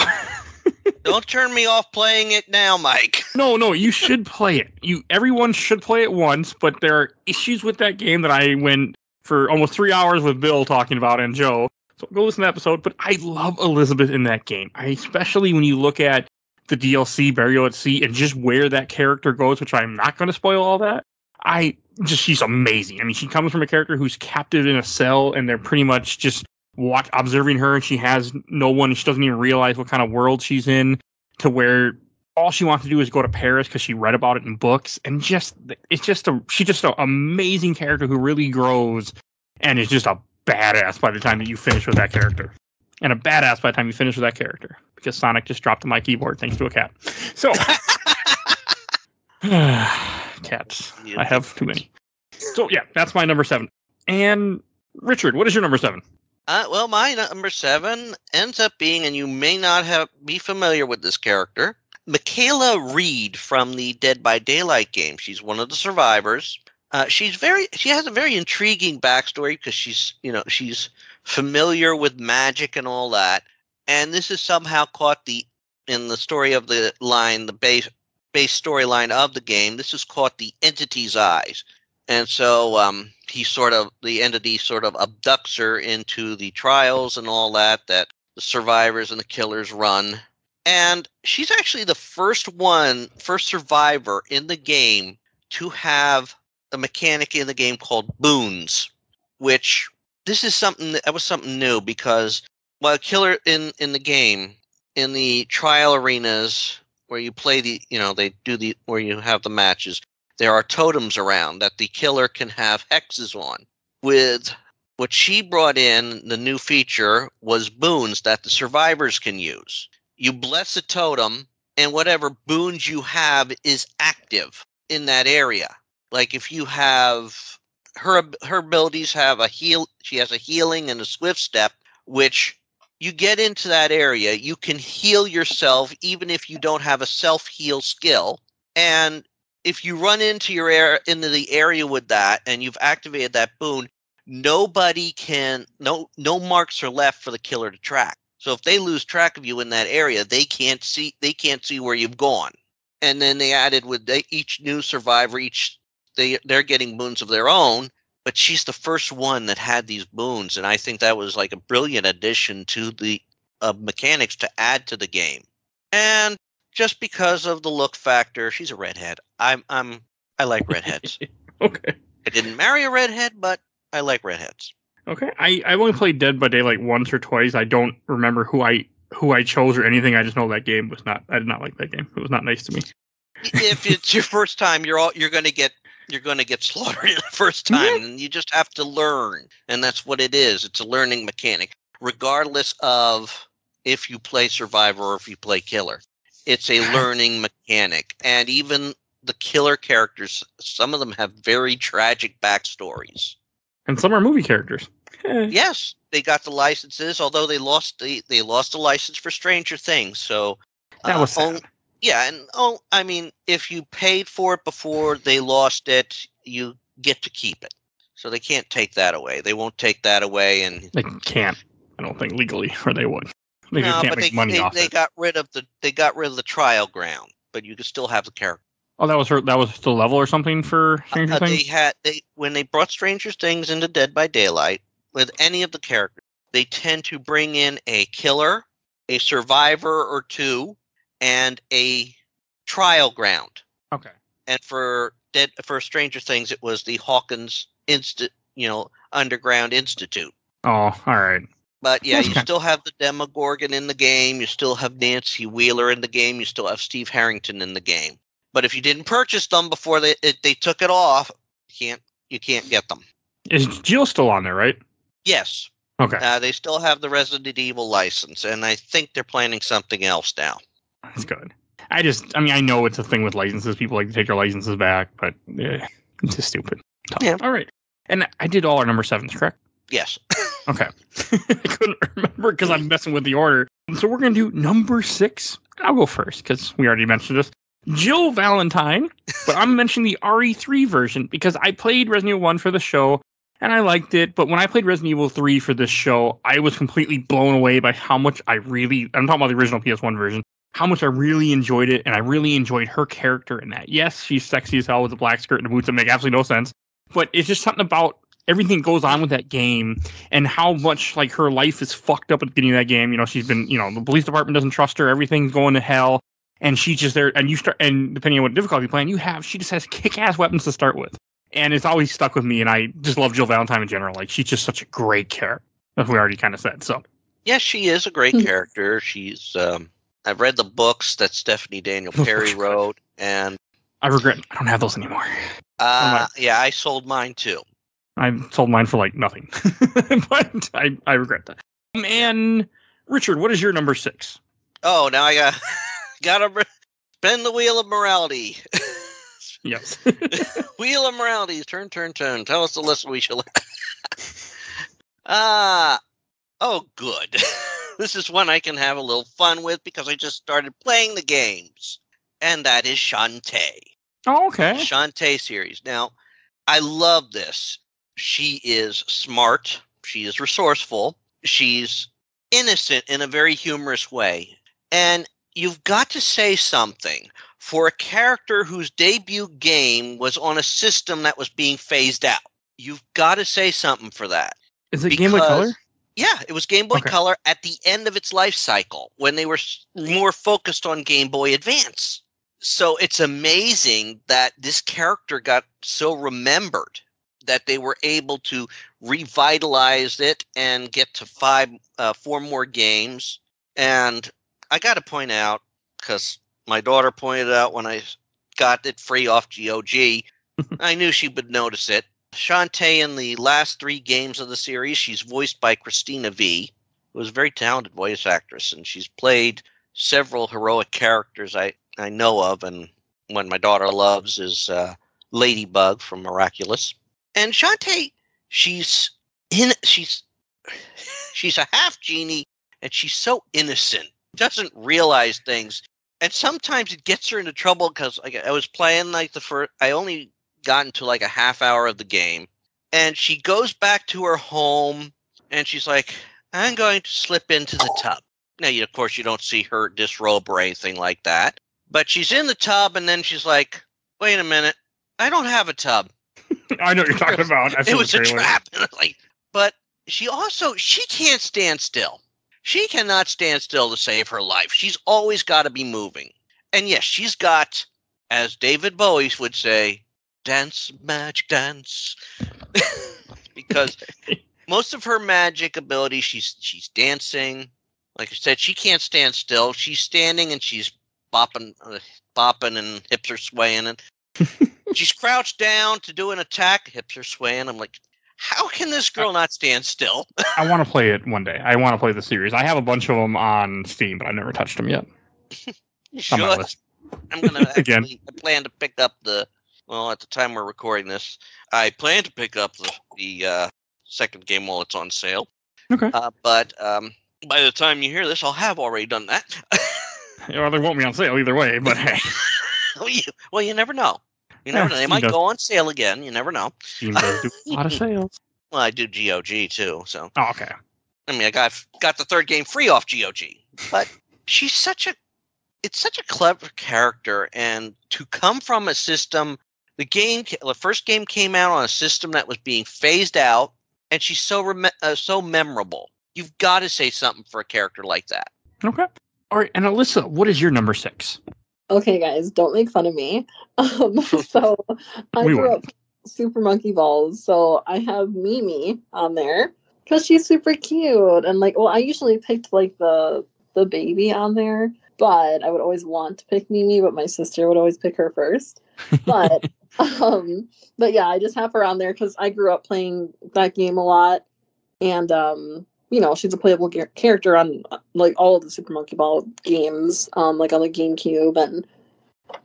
Speaker 5: Don't turn me off playing it now, Mike.
Speaker 2: No, you should play it. Everyone should play it once, but there are issues with that game that I went for almost 3 hours with Bill talking about and Joe. So go listen to that episode. But I love Elizabeth in that game. Especially when you look at the DLC, Burial at Sea, and just where that character goes, which I'm not going to spoil all that. She's amazing. I mean, she comes from a character who's captive in a cell, and they're pretty much just observing her, and she has no one. She doesn't even realize what kind of world she's in, to where all she wants to do is go to Paris because she read about it in books. And she's just an amazing character who really grows and is just a badass by the time that you finish with that character. And a badass by the time you finish with that character, because Sonic just dropped my keyboard thanks to a cat. So cats. I have too many. So yeah, that's my number 7. And Richard, what is your number 7?
Speaker 5: Well, my number 7 ends up being, and you may not be familiar with this character, Michaela Reed from the Dead by Daylight game. She's one of the survivors. She has a very intriguing backstory because she's familiar with magic and all that. And this is somehow caught in the story of the base storyline of the game. This is caught the entity's eyes. And so the entity sort of abducts her into the trials and all that the survivors and the killers run. And she's actually the first survivor in the game to have a mechanic in the game called boons, which this is something that was something new, because while killer in the game, in the trial arenas where you play where you have the matches, there are totems around that the killer can have hexes on. With what she brought in, the new feature was boons that the survivors can use. You bless a totem, and whatever boons you have is active in that area. Like if you have her abilities have she has a healing and a swift step, which you get into that area, you can heal yourself even if you don't have a self-heal skill. And if you run into the area with that and you've activated that boon, no marks are left for the killer to track. So if they lose track of you in that area, they can't see where you've gone. And then they added with each new survivor, they're getting boons of their own, but she's the first one that had these boons, and I think that was like a brilliant addition to the mechanics to add to the game. And just because of the look factor, she's a redhead. I like redheads.
Speaker 2: Okay.
Speaker 5: I didn't marry a redhead, but I like redheads.
Speaker 2: Okay. I've only played Dead by Daylight once or twice. I don't remember who I chose or anything. I just know that game was not. I did not like that game. It was not nice to me.
Speaker 5: If it's your first time, you're going to get slaughtered the first time, and you just have to learn. And that's what it is. It's a learning mechanic, regardless of if you play Survivor or if you play Killer. It's a learning mechanic. And even the killer characters, some of them have very tragic backstories.
Speaker 2: And some are movie characters.
Speaker 5: Yes, they got the licenses, although they lost the license for Stranger Things. So
Speaker 2: that was sad.
Speaker 5: Yeah, and I mean, if you paid for it before they lost it, you get to keep it. So they can't take that away. They won't take that away, and
Speaker 2: they can't. I don't think legally, or they would. They
Speaker 5: no,
Speaker 2: can't
Speaker 5: but
Speaker 2: make money off
Speaker 5: they
Speaker 2: it.
Speaker 5: got rid of the trial ground, but you could still have the character.
Speaker 2: Oh, that was the level or something for Stranger Things?
Speaker 5: When they brought Stranger Things into Dead by Daylight, with any of the characters, they tend to bring in a killer, a survivor or two, and a trial ground.
Speaker 2: Okay.
Speaker 5: And for Stranger Things, it was the Hawkins Underground Institute.
Speaker 2: Oh, all right.
Speaker 5: But yeah, you still have the Demogorgon in the game. You still have Nancy Wheeler in the game. You still have Steve Harrington in the game. But if you didn't purchase them before they took it off, you can't get them.
Speaker 2: Is Jill still on there, right?
Speaker 5: Yes.
Speaker 2: Okay.
Speaker 5: They still have the Resident Evil license, and I think they're planning something else now.
Speaker 2: That's good. I know it's a thing with licenses. People like to take their licenses back, but it's just stupid.
Speaker 5: Yeah.
Speaker 2: All right. And I did all our number 7s, correct?
Speaker 5: Yes.
Speaker 2: Okay. I couldn't remember because I'm messing with the order. So we're going to do number 6. I'll go first because we already mentioned this. Jill Valentine, but I'm mentioning the RE3 version because I played Resident Evil 1 for the show and I liked it, but when I played Resident Evil 3 for this show, I was completely blown away by how much I'm talking about the original PS1 version, how much I really enjoyed it, and I really enjoyed her character in that. Yes, she's sexy as hell with a black skirt and the boots that make absolutely no sense, but it's just something about everything that goes on with that game and how much like her life is fucked up at the beginning of that game. You know, she's been, the police department doesn't trust her, everything's going to hell. And she's just there, and depending on what difficulty plan you have, she just has kick-ass weapons to start with. And it's always stuck with me, and I just love Jill Valentine in general. Like, she's just such a great character, as we already kind of said, so.
Speaker 5: Yes, she is a great character. She's, I've read the books that Stephanie Daniel Perry wrote, and...
Speaker 2: I regret I don't have those anymore.
Speaker 5: Yeah, I sold mine, too.
Speaker 2: I sold mine for, nothing. But I regret that. And, Richard, what is your number 6?
Speaker 5: Oh, now I gotta spin the wheel of morality.
Speaker 2: Yes.
Speaker 5: Wheel of morality. Turn. Tell us the lesson we shall. Oh, good. This is one I can have a little fun with because I just started playing the games. And that is Shantae.
Speaker 2: Oh, okay.
Speaker 5: Shantae series. Now, I love this. She is smart. She is resourceful. She's innocent in a very humorous way. And you've got to say something for a character whose debut game was on a system that was being phased out. You've got to say something for that.
Speaker 2: Is it Game Boy Color?
Speaker 5: Yeah, it was Game Boy Color at the end of its life cycle when they were more focused on Game Boy Advance. So it's amazing that this character got so remembered that they were able to revitalize it and get to 4 more games. And I got to point out, because my daughter pointed out when I got it free off GOG, I knew she would notice it. Shantae in the last 3 games of the series, she's voiced by Christina V, who is a very talented voice actress, and she's played several heroic characters I know of, and one my daughter loves is Ladybug from Miraculous. And Shantae, she's a half genie, and she's so innocent. Doesn't realize things, and sometimes it gets her into trouble because I was playing I only got into a half hour of the game, and she goes back to her home and she's like, I'm going to slip into the tub. Now, of course, you don't see her disrobe or anything like that, but she's in the tub, and then she's like, wait a minute, I don't have a tub.
Speaker 2: I know what you're talking about.
Speaker 5: It was a trap. But she can't stand still. She cannot stand still to save her life. She's always got to be moving. And yes, she's got, as David Bowie would say, dance, magic dance. Because most of her magic ability, she's dancing. Like I said, she can't stand still. She's standing and she's bopping and hips are swaying. And she's crouched down to do an attack. Hips are swaying. I'm like, how can this girl not stand still?
Speaker 2: I want to play it one day. I want to play the series. I have a bunch of them on Steam, but I've never touched them yet.
Speaker 5: You should. I'm going to actually I plan to pick up at the time we're recording this, I plan to pick up the second game while it's on sale.
Speaker 2: Okay.
Speaker 5: But by the time you hear this, I'll have already done that.
Speaker 2: Well, they won't be on sale either way, but hey.
Speaker 5: Well, you never know. You never know. They might go on sale again. You never know.
Speaker 2: Steam does do a lot of sales.
Speaker 5: Well, I do GOG too, so.
Speaker 2: Oh, okay.
Speaker 5: I mean, I got the third game free off GOG, but she's such a clever character, and to come from a system, the first game came out on a system that was being phased out, and she's so memorable. You've got to say something for a character like that.
Speaker 2: Okay. All right, and Alyssa, what is your number 6?
Speaker 4: Okay, guys, don't make fun of me. So I grew up Super Monkey Balls, so I have Mimi on there because she's super cute, and I usually picked the baby on there, but I would always want to pick Mimi, but my sister would always pick her first. But yeah, I just have her on there because I grew up playing that game a lot, and she's a playable character on all of the Super Monkey Ball games, on the GameCube and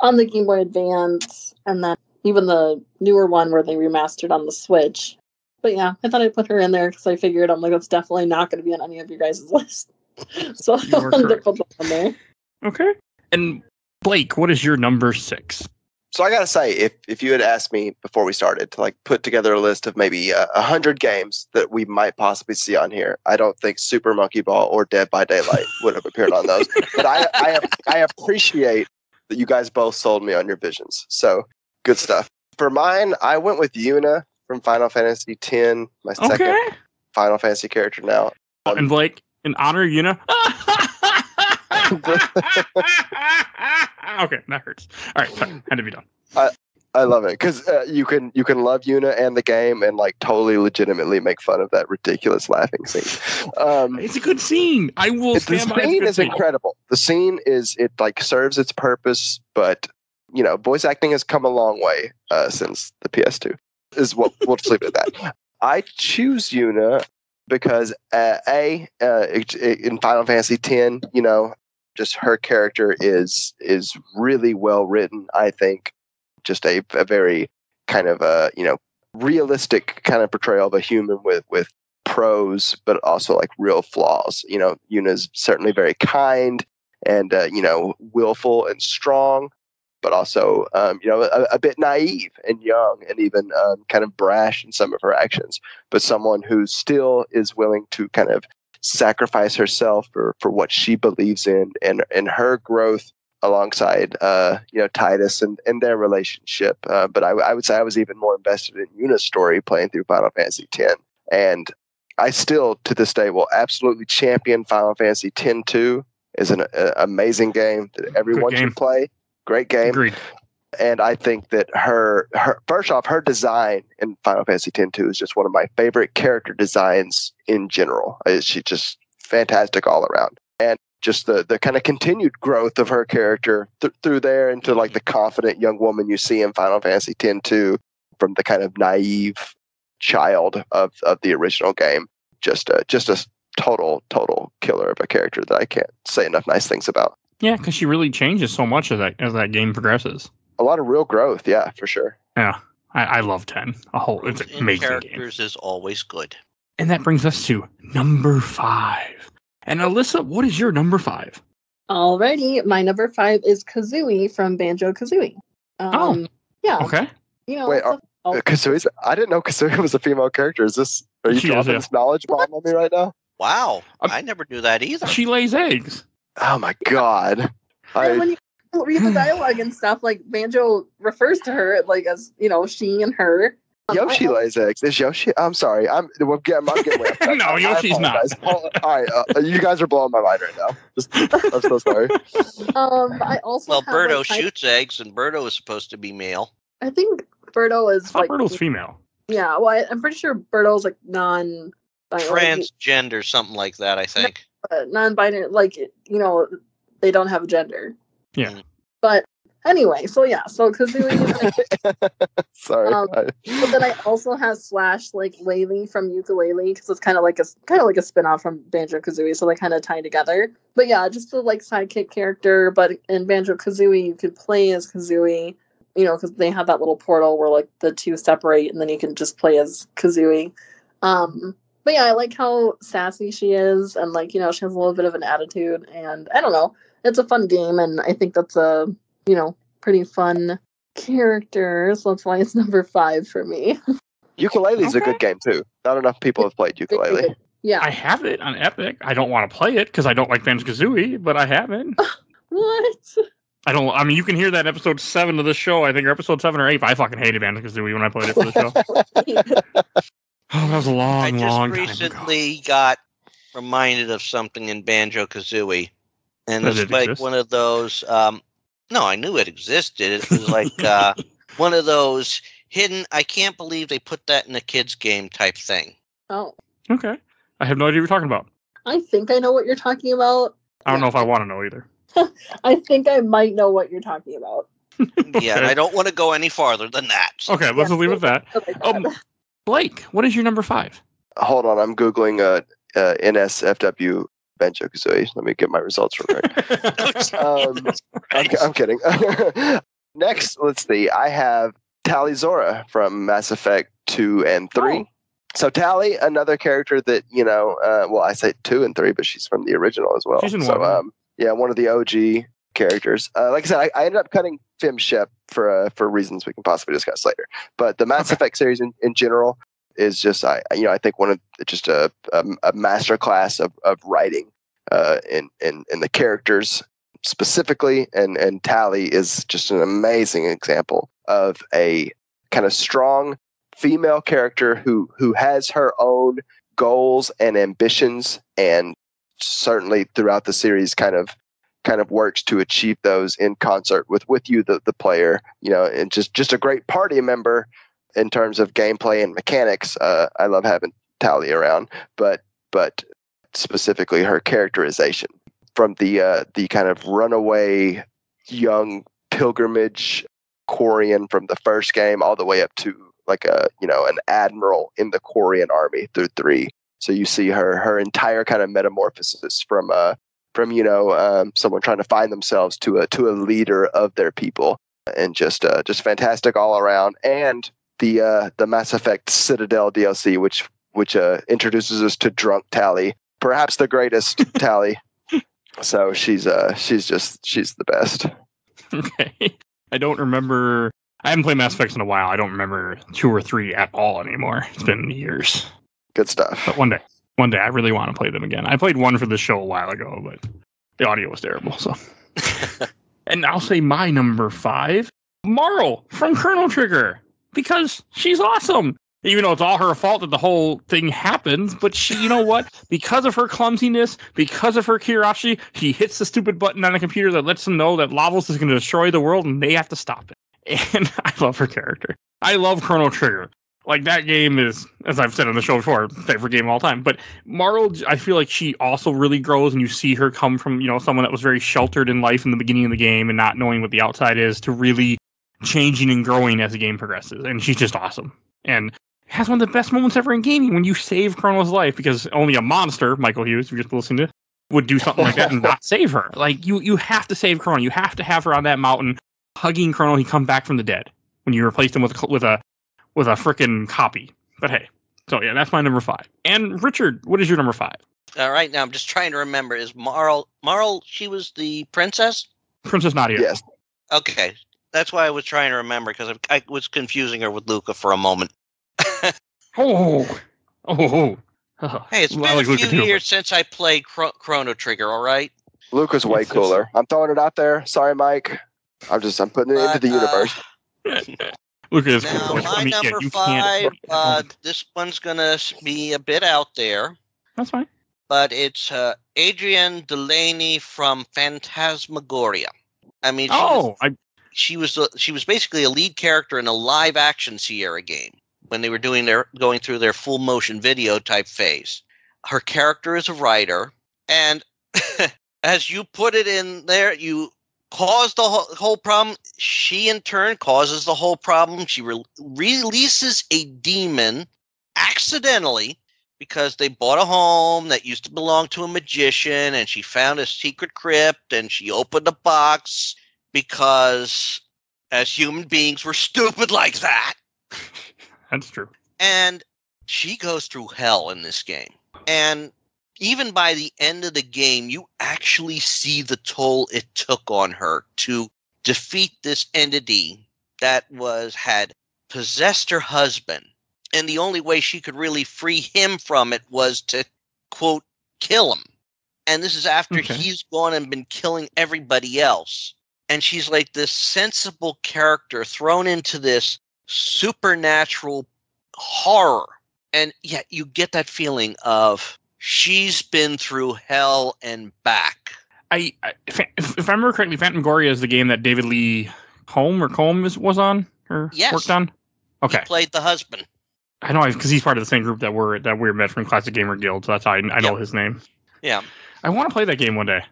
Speaker 4: on the Game Boy Advance, and then even the newer one where they remastered on the Switch. But yeah, I thought I'd put her in there because I figured that's definitely not going to be on any of your guys' list. So I wanted to put that on there.
Speaker 2: Okay. And Blake, what is your number 6?
Speaker 6: So I gotta say, if you had asked me before we started to like put together a list of maybe 100 games that we might possibly see on here, I don't think Super Monkey Ball or Dead by Daylight would have appeared on those. But I appreciate that you guys both sold me on your visions. So good stuff. For mine, I went with Yuna from Final Fantasy X, my second Final Fantasy character now.
Speaker 2: And Blake, in honor of Yuna. Okay, that hurts. All right, sorry, had to be done.
Speaker 6: I love it because you can love Yuna and the game and like totally legitimately make fun of that ridiculous laughing scene.
Speaker 2: It's a good scene. I will stand by it. The scene
Speaker 6: is incredible. The scene it like serves its purpose, but you know, voice acting has come a long way since the PS2. Is what we'll just leave it at that. I choose Yuna because in Final Fantasy X, you know, just her character is really well written. I think just a very kind of you know, realistic kind of portrayal of a human with pros, but also like real flaws. You know, Yuna's certainly very kind and you know, willful and strong, but also you know, a bit naive and young and even kind of brash in some of her actions, but someone who still is willing to kind of sacrifice herself for what she believes in and her growth alongside you know, Titus and their relationship. But I would say I was even more invested in Yuna's story playing through Final Fantasy X. And I still, to this day, will absolutely champion Final Fantasy X-2. Is an amazing game that everyone should play. Great game.
Speaker 2: Agreed.
Speaker 6: And I think that her first off, her design in Final Fantasy X-2 is just one of my favorite character designs in general. She's just fantastic all around. And just the kind of continued growth of her character through there into like the confident young woman you see in Final Fantasy X-2 from the kind of naive child of the original game. Just a total killer of a character that I can't say enough nice things about.
Speaker 2: Yeah, because she really changes so much as that game progresses.
Speaker 6: A lot of real growth, yeah, for sure.
Speaker 2: Yeah, I love 10. It's an amazing
Speaker 5: characters
Speaker 2: game.
Speaker 5: is always good.
Speaker 2: And that brings us to number 5. And Alyssa, what is your number 5?
Speaker 4: Alrighty, my number 5 is Kazooie from Banjo-Kazooie. Yeah.
Speaker 2: Okay.
Speaker 4: You know,
Speaker 6: wait, Kazooie's? I didn't know Kazooie was a female character. Are you dropping this knowledge bomb on me right now?
Speaker 5: Wow, I never knew that either.
Speaker 2: She lays eggs.
Speaker 6: Oh my god!
Speaker 4: When you read the dialogue and stuff, like Banjo refers to her like as, you know, she and her.
Speaker 6: Yoshi lays eggs. Is Yoshi? I'm sorry. I'm getting way up.
Speaker 2: No, Yoshi's not.
Speaker 6: All right, you guys are blowing my mind right now. I'm so sorry.
Speaker 4: I also
Speaker 5: Birdo shoots eggs, and Birdo is supposed to be male.
Speaker 4: I think Birdo is like
Speaker 2: Birdo's female.
Speaker 4: Yeah, well, I'm pretty sure Birdo's like
Speaker 5: transgender, something like that. I think
Speaker 4: non-binary, like, you know, they don't have a gender.
Speaker 2: Yeah.
Speaker 4: But anyway, so Kazooie.
Speaker 6: Sorry.
Speaker 4: But then I also have Slash like Laylee from Yooka-Laylee because it's kind of like a spin-off from Banjo-Kazooie, so they kind of tie together. But yeah, just the like sidekick character. But in Banjo-Kazooie, you could play as Kazooie, you know, because they have that little portal where like the two separate, and then you can just play as Kazooie. But yeah, I like how sassy she is, and like, you know, she has a little bit of an attitude, and I don't know, it's a fun game, and I think that's a, you know, pretty fun character, so that's why it's number 5 for me.
Speaker 6: Yooka-Laylee's a good game too. Not enough people have played Yooka-Laylee.
Speaker 4: Yeah,
Speaker 2: I have it on Epic. I don't want to play it because I don't like Banjo-Kazooie, but I have it.
Speaker 4: What?
Speaker 2: I mean, you can hear that episode 7 of the show. I think, or episode 7 or 8. But I fucking hated Banjo-Kazooie when I played it for the show. Oh, that was a long time ago.
Speaker 5: I just recently got reminded of something in Banjo-Kazooie. And it's like one of those... no, I knew it existed. It was like one of those hidden... I can't believe they put that in a kid's game type thing.
Speaker 4: Oh.
Speaker 2: Okay. I have no idea what you're talking about.
Speaker 4: I think I know what you're talking about.
Speaker 2: I don't know if I want to know either.
Speaker 4: I think I might know what you're talking about.
Speaker 5: Yeah, and I don't want to go any farther than that. So.
Speaker 2: Okay, let's leave it at that. Blake, what is your number 5?
Speaker 6: Hold on, I'm Googling NSFW Banjo-Kazooie. Let me get my results real quick. I'm kidding. Next, let's see. I have Tali Zora from Mass Effect 2 and 3. Oh. So Tali, another character that, you know, well, I say 2 and 3, but she's from the original as well.
Speaker 2: She's in one.
Speaker 6: Yeah, one of the OG characters. Like I said, I ended up cutting Femshep for reasons we can possibly discuss later. But the Mass Effect series in general is just I think one of just a masterclass of writing in the characters specifically, and Tali is just an amazing example of a kind of strong female character who has her own goals and ambitions, and certainly throughout the series kind of works to achieve those in concert with you, the player, and just a great party member in terms of gameplay and mechanics. I love having Tali around, but specifically her characterization from the kind of runaway young pilgrimage Quarian from the first game all the way up to like an admiral in the Quarian army through 3. So you see her entire kind of metamorphosis from someone trying to find themselves to a leader of their people, and just fantastic all around. And the Mass Effect Citadel DLC, which introduces us to drunk Tali, perhaps the greatest Tali. So she's the best.
Speaker 2: Okay. I don't remember. I haven't played Mass Effect in a while. I don't remember 2 or 3 at all anymore. It's been years.
Speaker 6: Good stuff.
Speaker 2: But one day, I really want to play them again. I played 1 for the show a while ago, but the audio was terrible. So, and I'll say my number 5, Marl from Chrono Trigger, because she's awesome. Even though it's all her fault that the whole thing happens, but she, you know what? Because of her clumsiness, because of her curiosity, she hits the stupid button on the computer that lets them know that Lavos is going to destroy the world, and they have to stop it. And I love her character. I love Chrono Trigger. Like, that game is, as I've said on the show before, favorite game of all time. But Marl, I feel like she also really grows, and you see her come from, someone that was very sheltered in life in the beginning of the game and not knowing what the outside is to really changing and growing as the game progresses. And she's just awesome. And has one of the best moments ever in gaming when you save Chrono's life, because only a monster, Michael Hughes, if you're just listening to, would do something like that and not save her. Like, you have to save Chrono. You have to have her on that mountain hugging Chrono. He come back from the dead when you replaced him with a frickin' copy. But hey, so yeah, that's my number 5. And Richard, what is your number 5?
Speaker 5: All right, now I'm just trying to remember. Is Marl, she was the princess?
Speaker 2: Princess Nadia.
Speaker 6: Yes.
Speaker 5: Okay, that's why I was trying to remember, because I was confusing her with Luca for a moment.
Speaker 2: Oh.
Speaker 5: Hey, it's been a few years since I played Chrono Trigger, all right?
Speaker 6: Luca's way cooler. I'm throwing it out there. Sorry, Mike. I'm putting it into the universe.
Speaker 2: Luca is
Speaker 5: now,
Speaker 2: cool.
Speaker 5: my number 5, this one's going to be a bit out there.
Speaker 2: That's fine.
Speaker 5: But it's Adrienne Delaney from Phantasmagoria. I mean, she was basically a lead character in a live-action Sierra game when they were going through their full motion video type phase. Her character is a writer, and as you put it in there, you cause the whole problem. She in turn causes the whole problem. She releases a demon accidentally because they bought a home that used to belong to a magician, and she found a secret crypt, and she opened a box because as human beings we're stupid like that.
Speaker 2: That's true.
Speaker 5: And she goes through hell in this game. And even by the end of the game, you actually see the toll it took on her to defeat this entity that had possessed her husband. And the only way she could really free him from it was to, quote, kill him. And this is after he's gone and been killing everybody else. And she's like this sensible character thrown into this supernatural horror. And yet you get that feeling of she's been through hell and back.
Speaker 2: If I remember correctly, Phantasmagoria is the game that David Lee Combe was on or worked on. Okay,
Speaker 5: he played the husband.
Speaker 2: I know because he's part of the same group that we're met from Classic Gamer Guild, so that's how I know his name. Yeah, I want to play that game one day.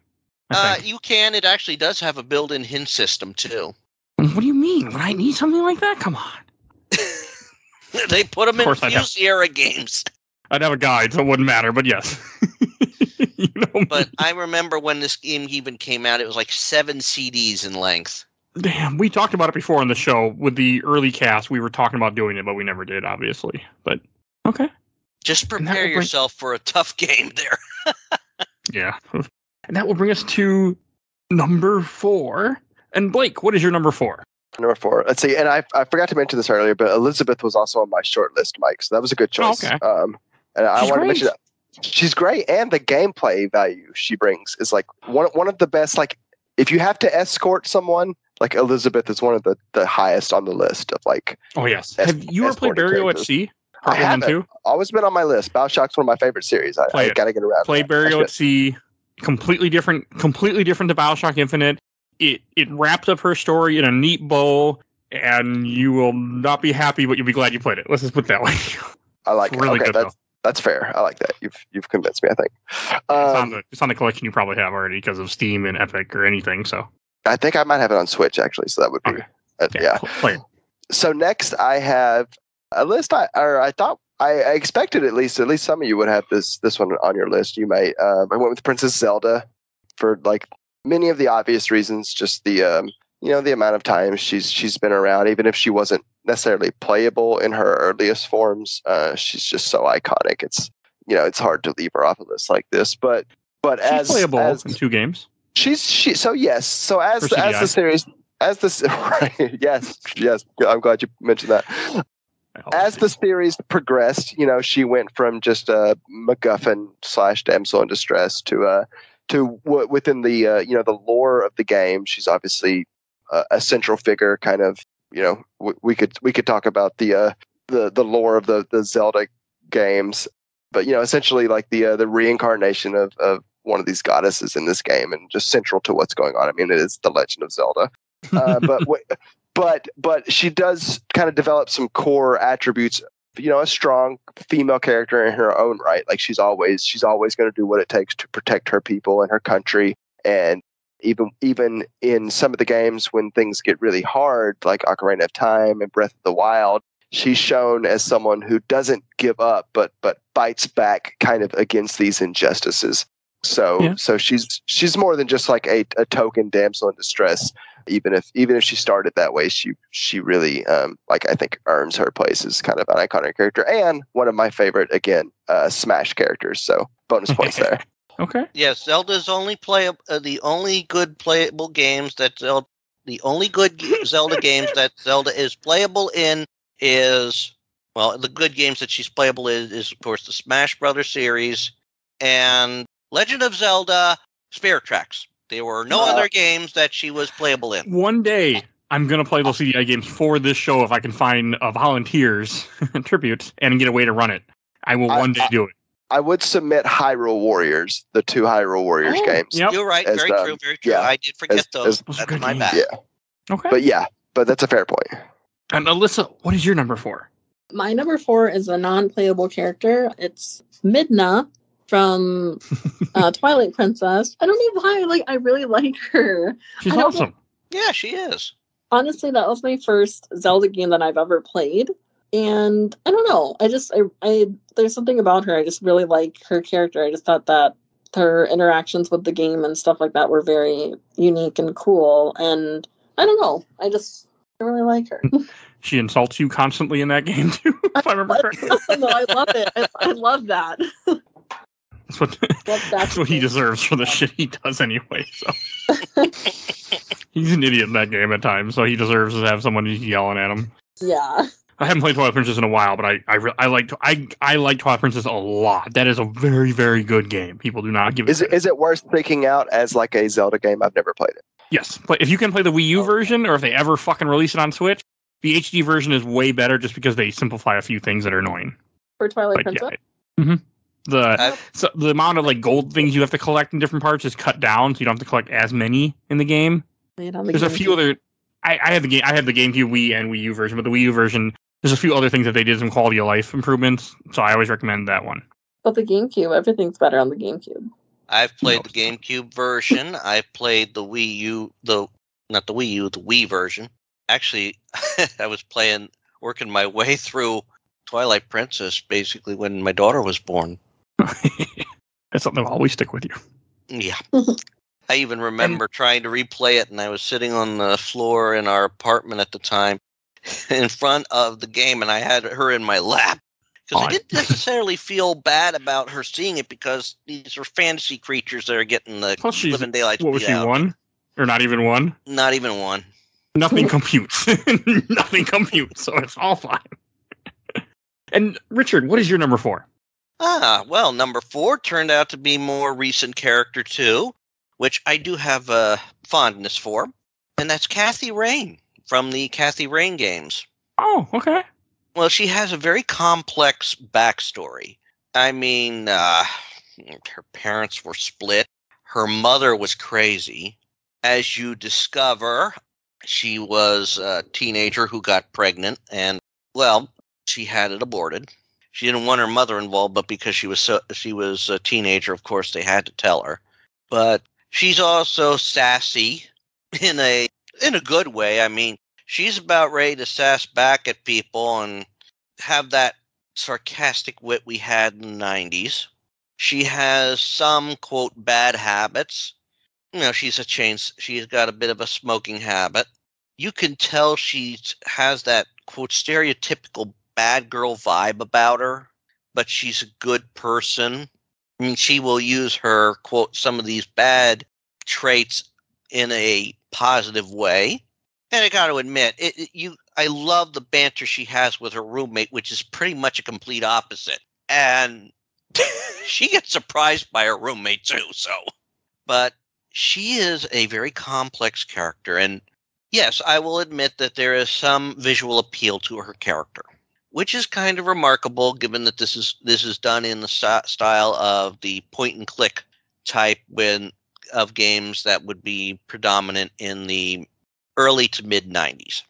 Speaker 5: You can. It actually does have a built-in hint system too.
Speaker 2: What do you mean? Would I need something like that? Come on.
Speaker 5: They put them in few Sierra games.
Speaker 2: I'd have a guide, so it wouldn't matter, but yes.
Speaker 5: But I remember when this game even came out, it was like 7 CDs in length.
Speaker 2: Damn, we talked about it before on the show. With the early cast, we were talking about doing it, but we never did, obviously. But, okay.
Speaker 5: Just prepare yourself for a tough game there.
Speaker 2: Yeah. And that will bring us to number 4. And Blake, what is your number 4?
Speaker 6: Number 4. Let's see. And I forgot to mention this earlier, but Elizabeth was also on my short list, Mike. So that was a good choice.
Speaker 2: Oh, okay.
Speaker 6: And I
Speaker 2: She's
Speaker 6: want to
Speaker 2: great.
Speaker 6: mention that she's great, and the gameplay value she brings is like one of the best. Like, if you have to escort someone, like Elizabeth is one of the highest on the list of like.
Speaker 2: Oh yes. Have you ever played Burial at Sea?
Speaker 6: I haven't. Always been on my list. BioShock's one of my favorite series. I gotta get around.
Speaker 2: Play Burial at Sea. Completely different to BioShock Infinite. It wraps up her story in a neat bow, and you will not be happy, but you'll be glad you played it. Let's just put it that way.
Speaker 6: I like it.
Speaker 2: Really
Speaker 6: okay,
Speaker 2: good,
Speaker 6: that's fair. I like that. You've convinced me, I think.
Speaker 2: It's on the collection you probably have already because of Steam and Epic or anything. So
Speaker 6: I think I might have it on Switch actually. So that would be yeah.
Speaker 2: Play it.
Speaker 6: So next I have a list. I thought I expected at least some of you would have this one on your list. You might. I went with Princess Zelda for like many of the obvious reasons. Just the the amount of time she's been around, even if she wasn't necessarily playable in her earliest forms. She's just so iconic. It's hard to leave her off a list like this. But
Speaker 2: she's
Speaker 6: as
Speaker 2: playable
Speaker 6: in
Speaker 2: 2 games.
Speaker 6: So as the series right, yes, I'm glad you mentioned that. As the series progressed, she went from just a MacGuffin / damsel in distress to what within the the lore of the game. She's obviously a central figure. Kind of, we could talk about the lore of the Zelda games, but essentially like the reincarnation of one of these goddesses in this game, and just central to what's going on. I mean, it is the Legend of Zelda, but she does kind of develop some core attributes. A strong female character in her own right. Like she's always going to do what it takes to protect her people and her country. And even in some of the games when things get really hard, like Ocarina of Time and Breath of the Wild, she's shown as someone who doesn't give up, but fights back kind of against these injustices. So she's more than just like a token damsel in distress. Even if she started that way, she really I think earns her place as kind of an iconic character and one of my favorite Smash characters. So bonus points there.
Speaker 2: Okay.
Speaker 5: Yes, Zelda's the only good playable games that Zelda. The only good Zelda games that Zelda is playable in is the good games that she's playable is of course the Smash Brothers series and Legend of Zelda Spirit Tracks. There were no other games that she was playable in.
Speaker 2: One day, I'm going to play those CDI games for this show if I can find volunteers and tribute and get a way to run it. I will one day do it.
Speaker 6: I would submit Hyrule Warriors, the 2 Hyrule Warriors games.
Speaker 2: Yep.
Speaker 5: You're right. Very true.
Speaker 6: Yeah,
Speaker 5: I did forget those. That's my bad.
Speaker 6: Yeah.
Speaker 2: Okay.
Speaker 6: But that's a fair point.
Speaker 2: And Alyssa, what is your number 4?
Speaker 4: My number 4 is a non-playable character. It's Midna from Twilight Princess. I don't know why. I really like her.
Speaker 2: She's awesome.
Speaker 5: Yeah, she is.
Speaker 4: Honestly, that was my first Zelda game that I've ever played. And I don't know. I there's something about her. I just really like her character. I just thought that her interactions with the game and stuff like that were very unique and cool. And I don't know. I really like her.
Speaker 2: She insults you constantly in that game too, if I remember correctly.
Speaker 4: No, I love it. I love that.
Speaker 2: That's what he deserves for the shit he does anyway. So he's an idiot in that game at times, so he deserves to have someone yelling at him.
Speaker 4: Yeah.
Speaker 2: I haven't played Twilight Princess in a while, but I like Twilight Princess a lot. That is a very, very good game. People do not give it.
Speaker 6: Is it worth picking out as like a Zelda game? I've never played it.
Speaker 2: Yes, but if you can play the Wii U version, or if they ever fucking release it on Switch, the HD version is way better just because they simplify a few things that are annoying.
Speaker 4: For Twilight Princess?
Speaker 2: Yeah. The amount of gold things you have to collect in different parts is cut down, so you don't have to collect as many in the game. There's a few other. I had the GameCube Wii and Wii U version, but the Wii U version, there's a few other things that they did, some quality of life improvements. So I always recommend that one.
Speaker 4: But the GameCube, everything's better on the GameCube.
Speaker 5: I've played the GameCube version. I've played the Wii U, the Wii version. Actually, I was working my way through Twilight Princess basically when my daughter was born.
Speaker 2: That's something that'll always stick with you.
Speaker 5: Yeah. I even remember trying to replay it, and I was sitting on the floor in our apartment at the time in front of the game, and I had her in my lap. Because I didn't necessarily feel bad about her seeing it, because these are fantasy creatures that are getting the living daylights.
Speaker 2: What was she, 1? Or not even one?
Speaker 5: Not even one.
Speaker 2: Nothing computes. Nothing computes, so it's all fine. And Richard, what is your number 4?
Speaker 5: Well, number 4 turned out to be more recent character too, which I do have a fondness for, and that's Kathy Rain from the Kathy Rain games.
Speaker 2: Oh, okay.
Speaker 5: Well, she has a very complex backstory. I mean, her parents were split. Her mother was crazy. As you discover, she was a teenager who got pregnant, and, well, she had it aborted. She didn't want her mother involved, but because she was a teenager, of course, they had to tell her. But she's also sassy in a good way. I mean, she's about ready to sass back at people and have that sarcastic wit we had in the 90s. She has some, quote, bad habits. You know, she's got a bit of a smoking habit. You can tell she has that, quote, stereotypical bad girl vibe about her, but she's a good person. I mean, she will use her, quote, some of these bad traits in a positive way. And I got to admit, I love the banter she has with her roommate, which is pretty much a complete opposite. And she gets surprised by her roommate too. But she is a very complex character. And yes, I will admit that there is some visual appeal to her character, which is kind of remarkable given that this is done in the style of the point and click type of games that would be predominant in the early to mid 90s,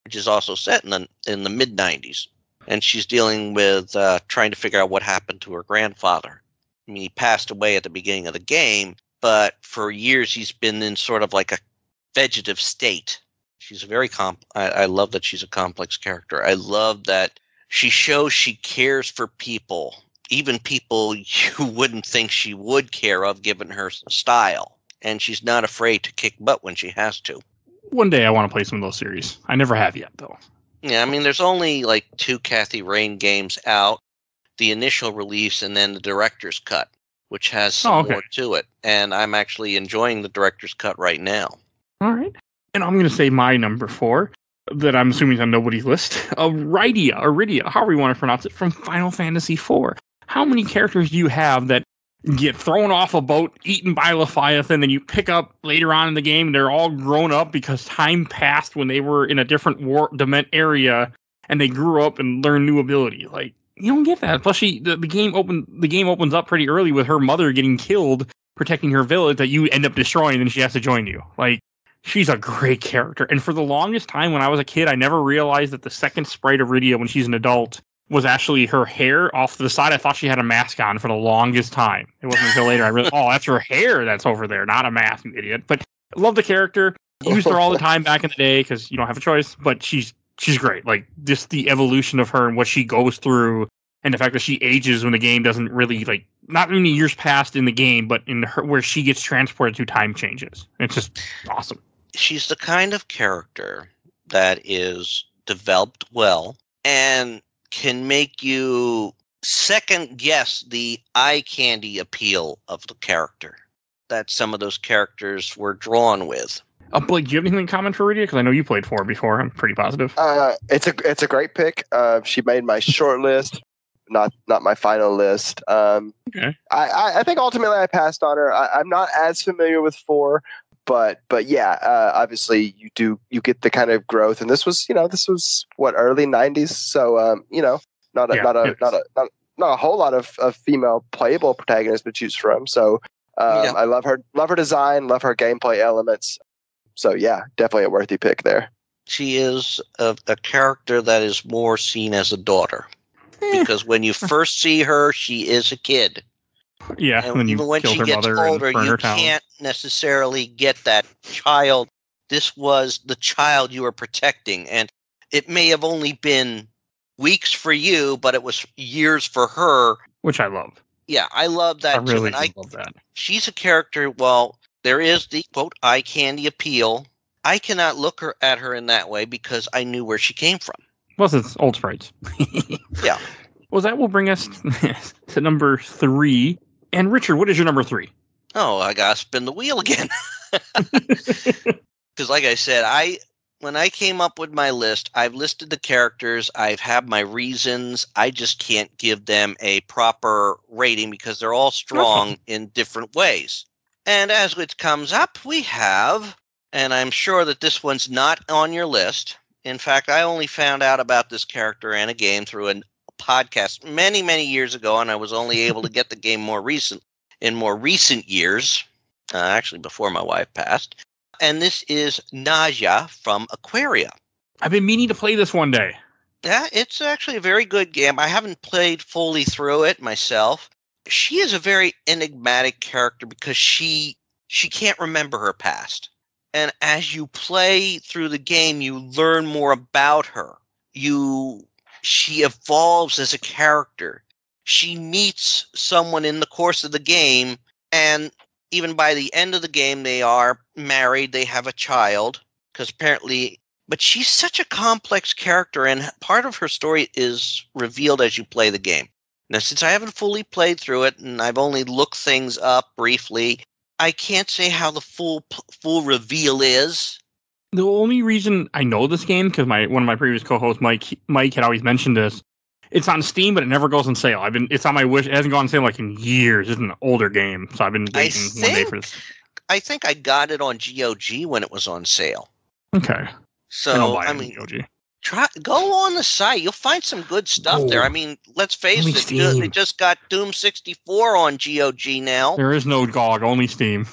Speaker 5: which is also set in the mid 90s. And she's dealing with trying to figure out what happened to her grandfather. I mean, he passed away at the beginning of the game, but for years he's been in sort of like a vegetative state. She's very I love that she's a complex character. I love that she shows she cares for people, even people you wouldn't think she would care of given her style. And she's not afraid to kick butt when she has to.
Speaker 2: One day I want to play some of those series. I never have yet, though.
Speaker 5: Yeah, I mean, there's only like 2 Kathy Rain games out. The initial release and then the director's cut, which has some more to it. And I'm actually enjoying the director's cut right now.
Speaker 2: All right. And I'm going to say my number 4, that I'm assuming is on nobody's list, Iridia, however you want to pronounce it, from Final Fantasy IV. How many characters do you have that get thrown off a boat, eaten by Leviathan, and you pick up later on in the game, they're all grown up because time passed when they were in a different dement area, and they grew up and learned new abilities. Like, you don't get that. Plus, the game opens up pretty early with her mother getting killed, protecting her village that you end up destroying, and she has to join you. Like, she's a great character. And for the longest time when I was a kid, I never realized that the second sprite of Iridia when she's an adult was actually her hair off to the side. I thought she had a mask on for the longest time. It wasn't until later I realized, oh, that's her hair that's over there, not a mask, you idiot. But I love the character. Used her all the time back in the day because you don't have a choice. But she's great. Like, just the evolution of her and what she goes through, and the fact that she ages when the game doesn't really, like, not many years passed in the game, but in her where she gets transported to time changes. It's just awesome.
Speaker 5: She's the kind of character that is developed well and can make you second guess the eye candy appeal of the character that some of those characters were drawn with.
Speaker 2: Blake, do you have anything in common for Iridia? Because I know you played 4 before. I'm pretty positive.
Speaker 6: It's a great pick. She made my short list, not my final list.
Speaker 2: Okay.
Speaker 6: I think ultimately I passed on her. I'm not as familiar with 4. But yeah, obviously you get the kind of growth, and this was what, early 90s, so not a whole lot of female playable protagonists to choose from. So I love her design, love her gameplay elements. So yeah, definitely a worthy pick there.
Speaker 5: She is a character that is more seen as a daughter, because when you first see her, she is a kid.
Speaker 2: Yeah,
Speaker 5: and even when she gets older, you can't necessarily get that child. This was the child you were protecting, and it may have only been weeks for you, but it was years for her.
Speaker 2: Which I love.
Speaker 5: Yeah, I love that
Speaker 2: I really
Speaker 5: too. And
Speaker 2: love that.
Speaker 5: She's a character, well, there is the, quote, eye candy appeal. I cannot look at her in that way because I knew where she came from.
Speaker 2: Plus, it's old sprites.
Speaker 5: Yeah.
Speaker 2: Well, that will bring us to number 3. And Richard, what is your number 3?
Speaker 5: Oh, I gotta spin the wheel again. Because like I said, when I came up with my list, I've listed the characters. I've had my reasons. I just can't give them a proper rating because they're all strong in different ways. And as it comes up, we have, and I'm sure that this one's not on your list. In fact, I only found out about this character and a game through a podcast many, many years ago, and I was only able to get the game in more recent years, actually before my wife passed. And this is Naja from Aquaria.
Speaker 2: I've been meaning to play this one day.
Speaker 5: Yeah, it's actually a very good game. I haven't played fully through it myself. She is a very enigmatic character because she can't remember her past. And as you play through the game, you learn more about her. She evolves as a character. She meets someone in the course of the game, and even by the end of the game, they are married. They have a child, because apparently. But she's such a complex character, and part of her story is revealed as you play the game. Now, since I haven't fully played through it, and I've only looked things up briefly, I can't say how the full reveal is.
Speaker 2: The only reason I know this game, because one of my previous co-hosts, Mike, had always mentioned this. It's on Steam, but it never goes on sale. It's on my wish. It hasn't gone on sale like in years. It's an older game, so I've been waiting one day for this.
Speaker 5: I think I got it on GOG when it was on sale.
Speaker 2: Okay.
Speaker 5: So I mean, GOG. Go on the site. You'll find some good stuff there. I mean, let's face it.
Speaker 2: Steam.
Speaker 5: They just got Doom 64 on GOG now.
Speaker 2: There is no GOG, only Steam.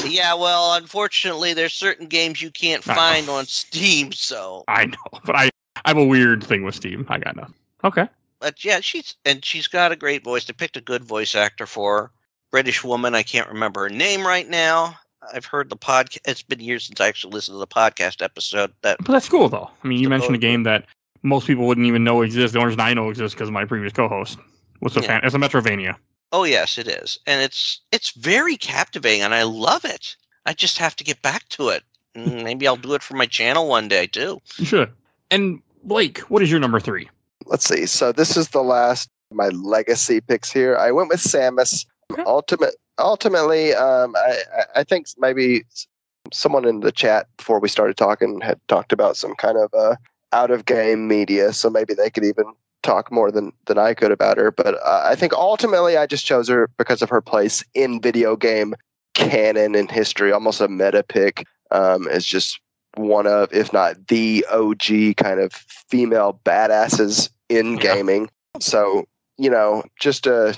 Speaker 5: Yeah, well, unfortunately, there's certain games you can't find on Steam. So
Speaker 2: I know, but I have a weird thing with Steam. I got nothing. Okay.
Speaker 5: But yeah, she's got a great voice. They picked a good voice actor for her. British woman. I can't remember her name right now. I've heard the podcast. It's been years since I actually listened to the podcast episode. But
Speaker 2: that's cool, though. I mean, you mentioned a game that most people wouldn't even know exists. The only reason I know exists because of my previous co-host. It's a Metrovania.
Speaker 5: Oh, yes, it is. And it's very captivating, and I love it. I just have to get back to it. Maybe I'll do it for my channel one day, too.
Speaker 2: You should. And, Blake, what is your number 3?
Speaker 6: Let's see. So this is the last of my legacy picks here. I went with Samus. Okay. Ultimately, I think maybe someone in the chat before we started talking had talked about some kind of out-of-game media, so maybe they could even talk more than I could about her. But I think ultimately I just chose her because of her place in video game canon and history, almost a meta pick, as just one of, if not the OG kind of female badasses in gaming. So, you know, just a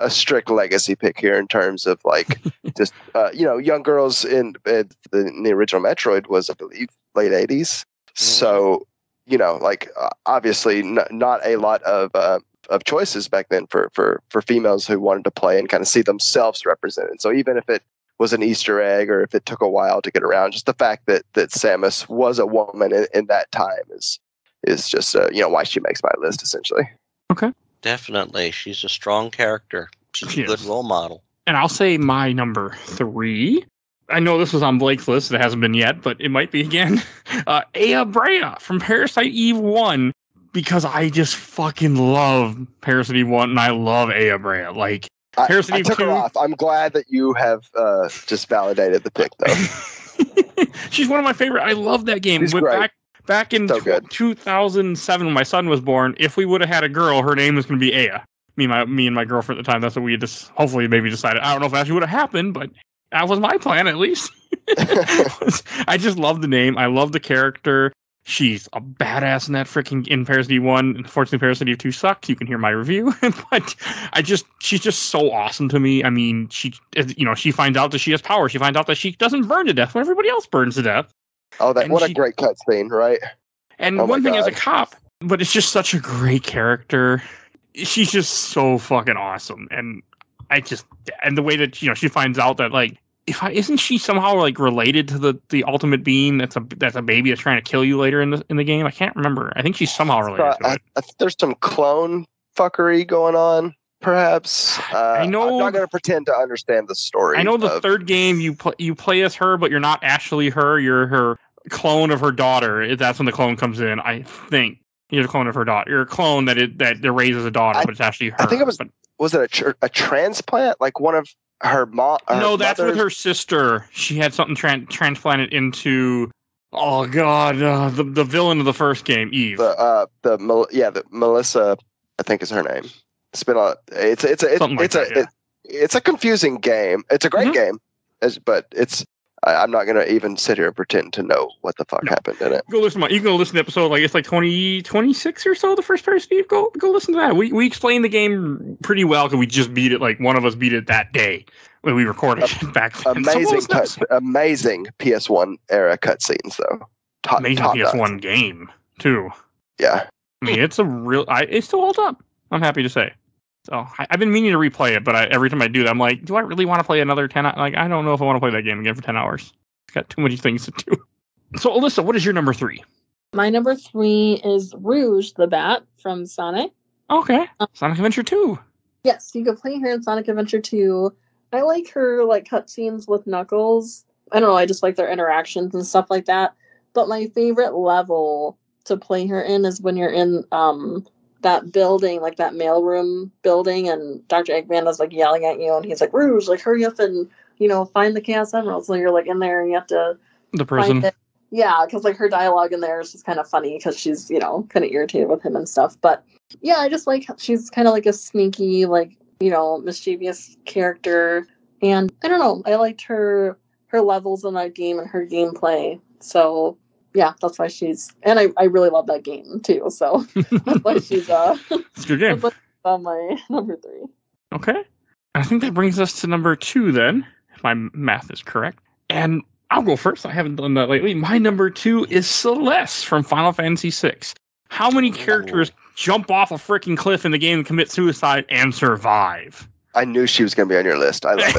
Speaker 6: strict legacy pick here in terms of like just young girls in the original Metroid was, I believe, late 80s. So, you know, like obviously not a lot of choices back then for females who wanted to play and kind of see themselves represented. So even if it was an Easter egg or if it took a while to get around, just the fact that Samus was a woman in that time is just why she makes my list essentially.
Speaker 2: Okay.
Speaker 5: Definitely. She's a strong character. She's a good role model.
Speaker 2: And I'll say my number 3. I know this was on Blake's list. It hasn't been yet, but it might be again. Aya Brea from Parasite Eve 1, because I just fucking love Parasite Eve 1, and I love Aya Brea. Like, Parasite Eve 2...
Speaker 6: took her off. I'm glad that you have just validated the pick, though.
Speaker 2: She's one of my favorite. I love that game.
Speaker 6: She's great.
Speaker 2: Back in 2007, when my son was born, if we would have had a girl, her name was going to be Aya. Me and my girlfriend at the time, that's what we just hopefully maybe decided. I don't know if that actually would have happened, but that was my plan, at least. I just love the name. I love the character. She's a badass in that in Parasite Eve 1. Unfortunately, Parasite Eve 2 sucks. You can hear my review. But she's just so awesome to me. I mean, she finds out that she has power. She finds out that she doesn't burn to death when everybody else burns to death.
Speaker 6: Oh, a great cutscene, right?
Speaker 2: And one thing as a cop, but it's just such a great character. She's just so fucking awesome. And the way that, she finds out that, like, isn't she somehow like related to the ultimate being that's a baby that's trying to kill you later in the game? I can't remember. I think she's somehow related to it.
Speaker 6: There's some clone fuckery going on, perhaps.
Speaker 2: I know.
Speaker 6: I'm not going to pretend to understand the story.
Speaker 2: I know the third game you play as her, but you're not actually her. You're her clone of her daughter. That's when the clone comes in. I think you're the clone of her daughter. You're a clone that raises a daughter, but it's actually her.
Speaker 6: I think it was. Was it a transplant? Like one of her mom.
Speaker 2: No, that's with her sister. She had something transplanted into. Oh God, the villain of the first game, Eve.
Speaker 6: The Melissa, I think is her name. It's been it's a confusing game. It's a great game, but I'm not gonna even sit here and pretend to know what the fuck happened in it.
Speaker 2: You can go listen to episode it's like 26 or so. The first part of Steve. Go listen to that. We explained the game pretty well because we just beat it. Like one of us beat it that day when we recorded it back then.
Speaker 6: Amazing PS1 era cutscenes though.
Speaker 2: Amazing PS1 game too.
Speaker 6: Yeah,
Speaker 2: I mean it's it still holds up. I'm happy to say. So I've been meaning to replay it, but every time I do that, I'm like, do I really want to play another 10 hours? Like, I don't know if I want to play that game again for 10 hours. It's got too many things to do. So, Alyssa, what is your number 3?
Speaker 4: My number 3 is Rouge the Bat from Sonic.
Speaker 2: Okay. Sonic Adventure 2.
Speaker 4: Yes, you can play her in Sonic Adventure 2. I like her, cutscenes with Knuckles. I don't know, I just like their interactions and stuff like that. But my favorite level to play her in is when you're in, that building, that mailroom building, and Dr. Eggman is yelling at you, and he's like, Rouge, hurry up and find the Chaos Emerald. So you're in there and you have to
Speaker 2: the prison.
Speaker 4: Yeah, because her dialogue in there is just kind of funny because she's kind of irritated with him and stuff. But yeah, I just she's kind of a sneaky mischievous character, and I don't know, I liked her levels in that game and her gameplay. So yeah, that's why and I really love that game too, so that's why she's
Speaker 2: it's a good game.
Speaker 4: On my number 3.
Speaker 2: Okay. I think that brings us to number 2 then, if my math is correct. And I'll go first. I haven't done that lately. My number 2 is Celeste from Final Fantasy VI. How many characters jump off a freaking cliff in the game and commit suicide and survive?
Speaker 6: I knew she was going to be on your list. I love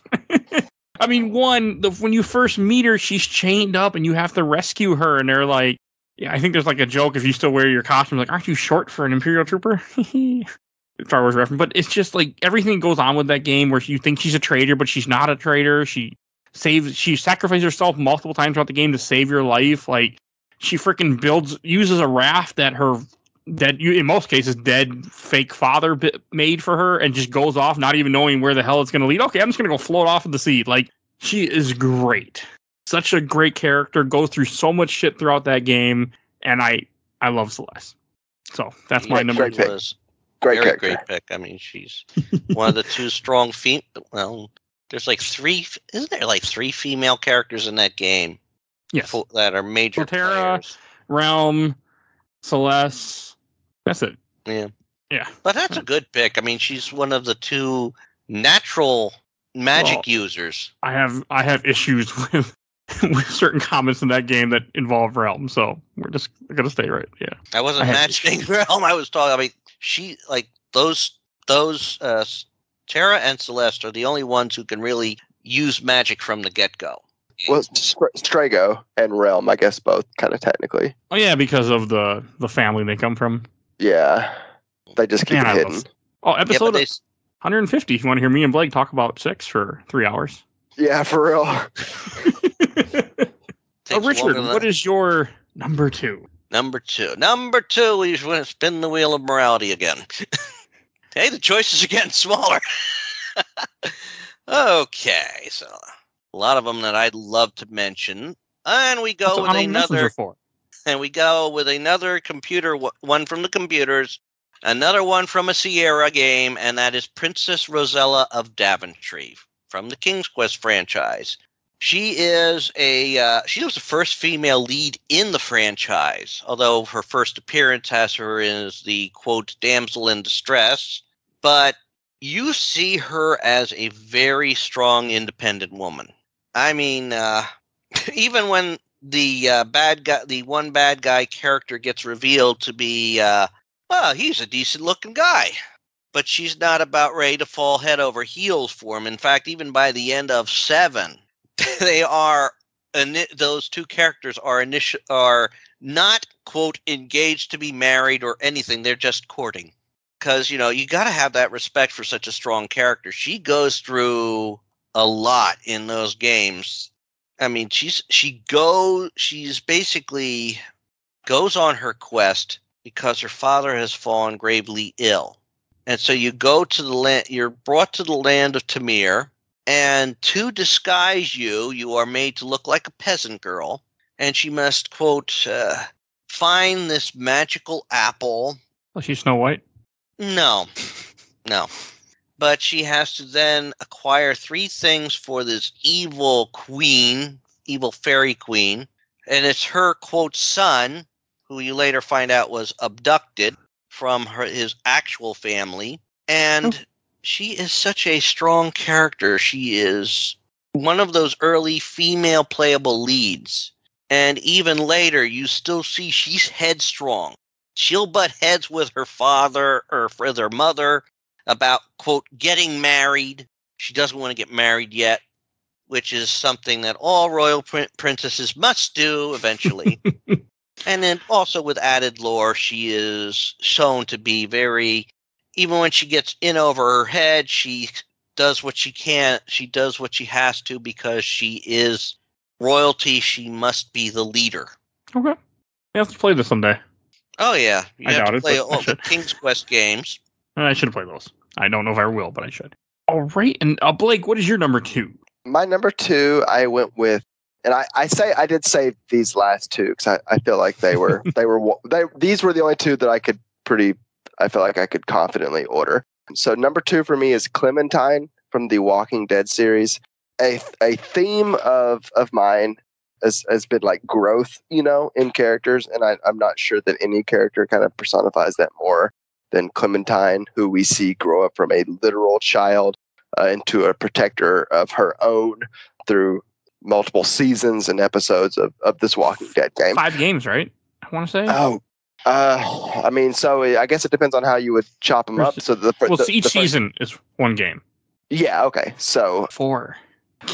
Speaker 6: it.
Speaker 2: I mean, when you first meet her, she's chained up and you have to rescue her. And they're like, yeah, I think there's a joke if you still wear your costume, aren't you short for an Imperial Trooper? Star Wars reference. But it's just everything goes on with that game where you think she's a traitor, but she's not a traitor. She sacrifices herself multiple times throughout the game to save your life. She freaking uses a raft that in most cases dead fake father made for her, and just goes off not even knowing where the hell it's going to lead. Okay, I'm just going to go float off of the sea. She is great. Such a great character, goes through so much shit throughout that game, and I love Celeste. So that's my number 2.
Speaker 6: Great
Speaker 5: pick. I mean, she's one of the 2 strong well, there's 3, isn't there 3 female characters in that game?
Speaker 2: Yes.
Speaker 5: That are major players.
Speaker 2: Realm, Celeste. That's it.
Speaker 5: Yeah.
Speaker 2: Yeah.
Speaker 5: But that's a good pick. I mean, she's one of the 2 natural magic users.
Speaker 2: I have issues with certain comments in that game that involve Realm, so we're just gonna stay right. Yeah.
Speaker 5: I wasn't mentioning Realm. I was talking. I mean, she those Terra and Celeste are the only ones who can really use magic from the get-go.
Speaker 6: Well, Strago and Realm, I guess, both kind of technically.
Speaker 2: Oh yeah, because of the family they come from.
Speaker 6: Yeah, they just keep it hidden.
Speaker 2: Episode 150. If you want to hear me and Blake talk about 6 for 3 hours.
Speaker 6: Yeah, for real.
Speaker 2: Richard, what is your number 2?
Speaker 5: Number 2. We want to spin the wheel of morality again. Hey, the choices are getting smaller. Okay, so a lot of them that I'd love to mention, and we go with another. And we go with another computer, one from the computers, another one from a Sierra game, and that is Princess Rosella of Daventry from the King's Quest franchise. She was the first female lead in the franchise, although her first appearance has her as the, quote, damsel in distress. But you see her as a very strong, independent woman. I mean, even when the one bad guy character gets revealed to be, he's a decent looking guy, but she's not about ready to fall head over heels for him. In fact, even by the end of 7, those 2 characters are not, quote, engaged to be married or anything. They're just courting. Because, you got to have that respect for such a strong character. She goes through a lot in those games. I mean, she's basically goes on her quest because her father has fallen gravely ill. And so you go to the land, you're brought to the land of Tamir, and to disguise you, you are made to look like a peasant girl, and she must, quote, find this magical apple.
Speaker 2: Oh, she's Snow White?
Speaker 5: No. But she has to then acquire 3 things for this evil queen, evil fairy queen, and it's her, quote, son, who you later find out was abducted from his actual family. And she is such a strong character. She is one of those early female playable leads. And even later, you still see she's headstrong. She'll butt heads with her father or with her mother about, quote, getting married. She doesn't want to get married yet, which is something that all royal princesses must do eventually. And then also with added lore, she is shown to be very, even when she gets in over her head, she does what she can. She does what she has to because she is royalty. She must be the leader.
Speaker 2: Okay. We have to play this someday.
Speaker 5: Oh, yeah. You have to play all
Speaker 2: the
Speaker 5: King's Quest games.
Speaker 2: I should play those. I don't know if I will, but I should. All right. And Blake, what is your number 2?
Speaker 6: My number 2, I went with, and I did save these last 2 because I feel like these were the only 2 that I feel like I could confidently order. So number 2 for me is Clementine from the Walking Dead series. A theme of mine has been like growth, in characters, and I'm not sure that any character kind of personifies that more than Clementine, who we see grow up from a literal child into a protector of her own through multiple seasons and episodes of this Walking Dead game.
Speaker 2: 5 games, right? I want to say.
Speaker 6: Oh, so I guess it depends on how you would chop them up. So
Speaker 2: each season is 1 game.
Speaker 6: Yeah. Okay. So
Speaker 2: 4.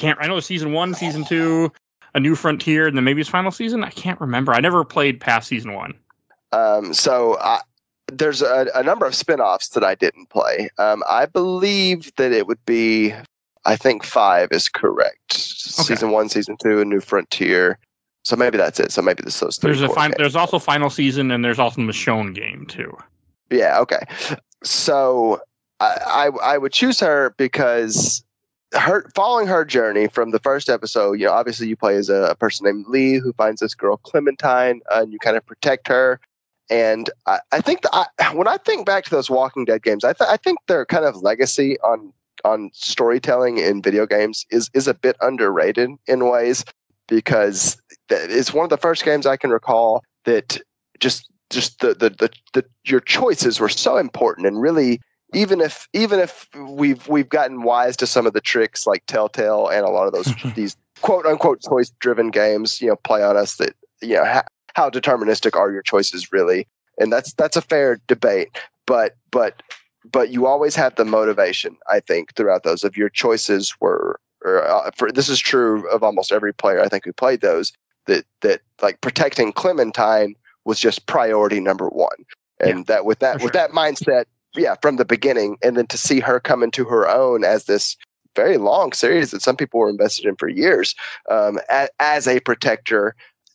Speaker 2: I know season 1, season 2, A New Frontier, and then maybe it's final season. I can't remember. I never played past season 1.
Speaker 6: There's a number of spin-offs that I didn't play. I believe that it would be, I think 5 is correct. Okay. Season 1, season 2, A New Frontier. So maybe that's it. So maybe this is those 3.
Speaker 2: There's also final season, and there's also the Michonne game too.
Speaker 6: Yeah. Okay. So I would choose her because following her journey from the first episode, obviously you play as a person named Lee who finds this girl Clementine, and you kind of protect her. And I think when I think back to those Walking Dead games, I think their kind of legacy on storytelling in video games is a bit underrated in ways, because it's one of the first games I can recall that just your choices were so important, and really even if we've gotten wise to some of the tricks like Telltale and a lot of those these quote unquote choice driven games play on us, that how deterministic are your choices really? And that's a fair debate, but you always have the motivation, I think, throughout those of your choices were, this is true of almost every player I think who played those, that like protecting Clementine was just priority number 1, and with that mindset, from the beginning, and then to see her come into her own as this very long series that some people were invested in for years, as a protector.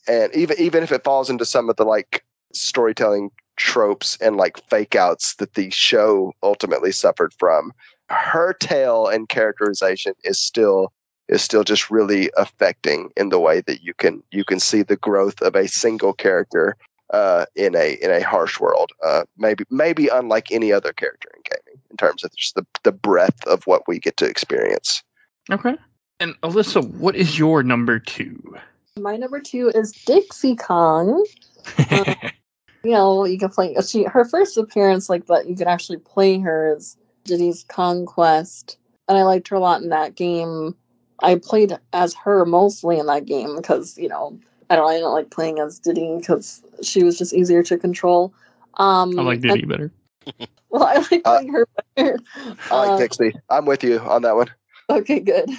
Speaker 6: And even if it falls into some of the like storytelling tropes and like fake outs that the show ultimately suffered from, her tale and characterization is still just really affecting in the way that you can see the growth of a single character in a harsh world. Maybe unlike any other character in gaming in terms of just the breadth of what we get to experience. Okay.
Speaker 2: And Alyssa, what is your number 2?
Speaker 4: My number 2 is Dixie Kong. You can play. Her first appearance like that, you can actually play her as Diddy's Conquest, and I liked her a lot in that game. I played as her mostly in that game because I don't like playing as Diddy because she was just easier to control.
Speaker 2: I like Diddy better.
Speaker 4: Well, I like playing her better.
Speaker 6: I like Dixie. I'm with you on that one.
Speaker 4: Okay, good.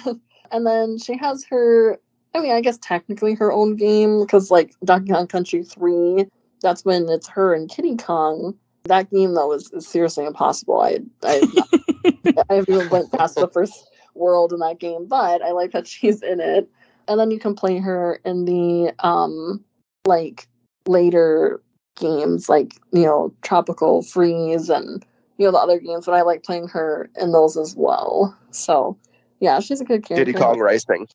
Speaker 4: And then she has her. I guess technically her own game, because like Donkey Kong Country 3, that's when it's her and Kiddy Kong. That game though is seriously impossible. I haven't even went past the first world in that game, but I like that she's in it. And then you can play her in the like later games like Tropical Freeze and the other games, but I like playing her in those as well. So, yeah, she's a good character.
Speaker 6: Diddy Kong Racing.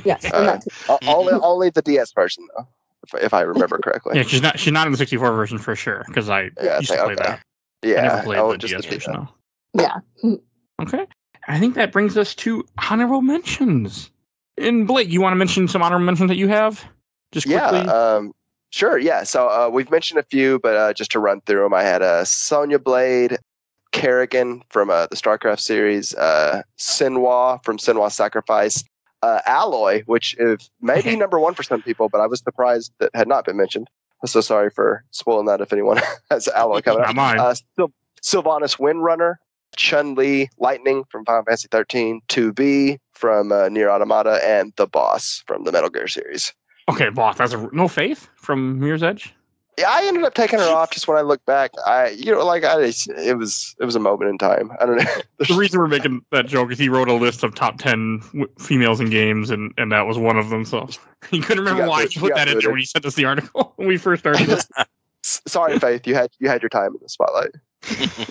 Speaker 4: Yes, and that too.
Speaker 6: Only the DS version though, if I remember correctly.
Speaker 2: Yeah, she's not in the 64 version for sure because I used to play that.
Speaker 6: Yeah,
Speaker 2: I never played the
Speaker 6: just
Speaker 2: DS version though.
Speaker 4: Yeah.
Speaker 2: Okay, I think that brings us to honorable mentions. And Blake, you want to mention some honorable mentions that you have? Just quickly.
Speaker 6: Yeah. Sure. Yeah. So we've mentioned a few, but just to run through them, I had Sonya Blade, Kerrigan from the StarCraft series, Sinwa from Sinwa Sacrifice, Alloy, which is maybe number one for some people, but I was surprised that had not been mentioned. I'm so sorry for spoiling that if anyone has Alloy coming up.
Speaker 2: Not mine.
Speaker 6: Sylvanas Windrunner, Chun-Li Lightning from Final Fantasy 13, 2B from Nier Automata, and The Boss from the Metal Gear series.
Speaker 2: Okay, Boss. That's No Faith from Mirror's Edge.
Speaker 6: Yeah, I ended up taking her off just when I look back. It was a moment in time. I don't know.
Speaker 2: The reason we're making that joke is he wrote a list of top 10 females in games, and that was one of them. So he couldn't remember why he put that in there when he sent us the article when we first started.
Speaker 6: Sorry, Faith, you had your time in the spotlight.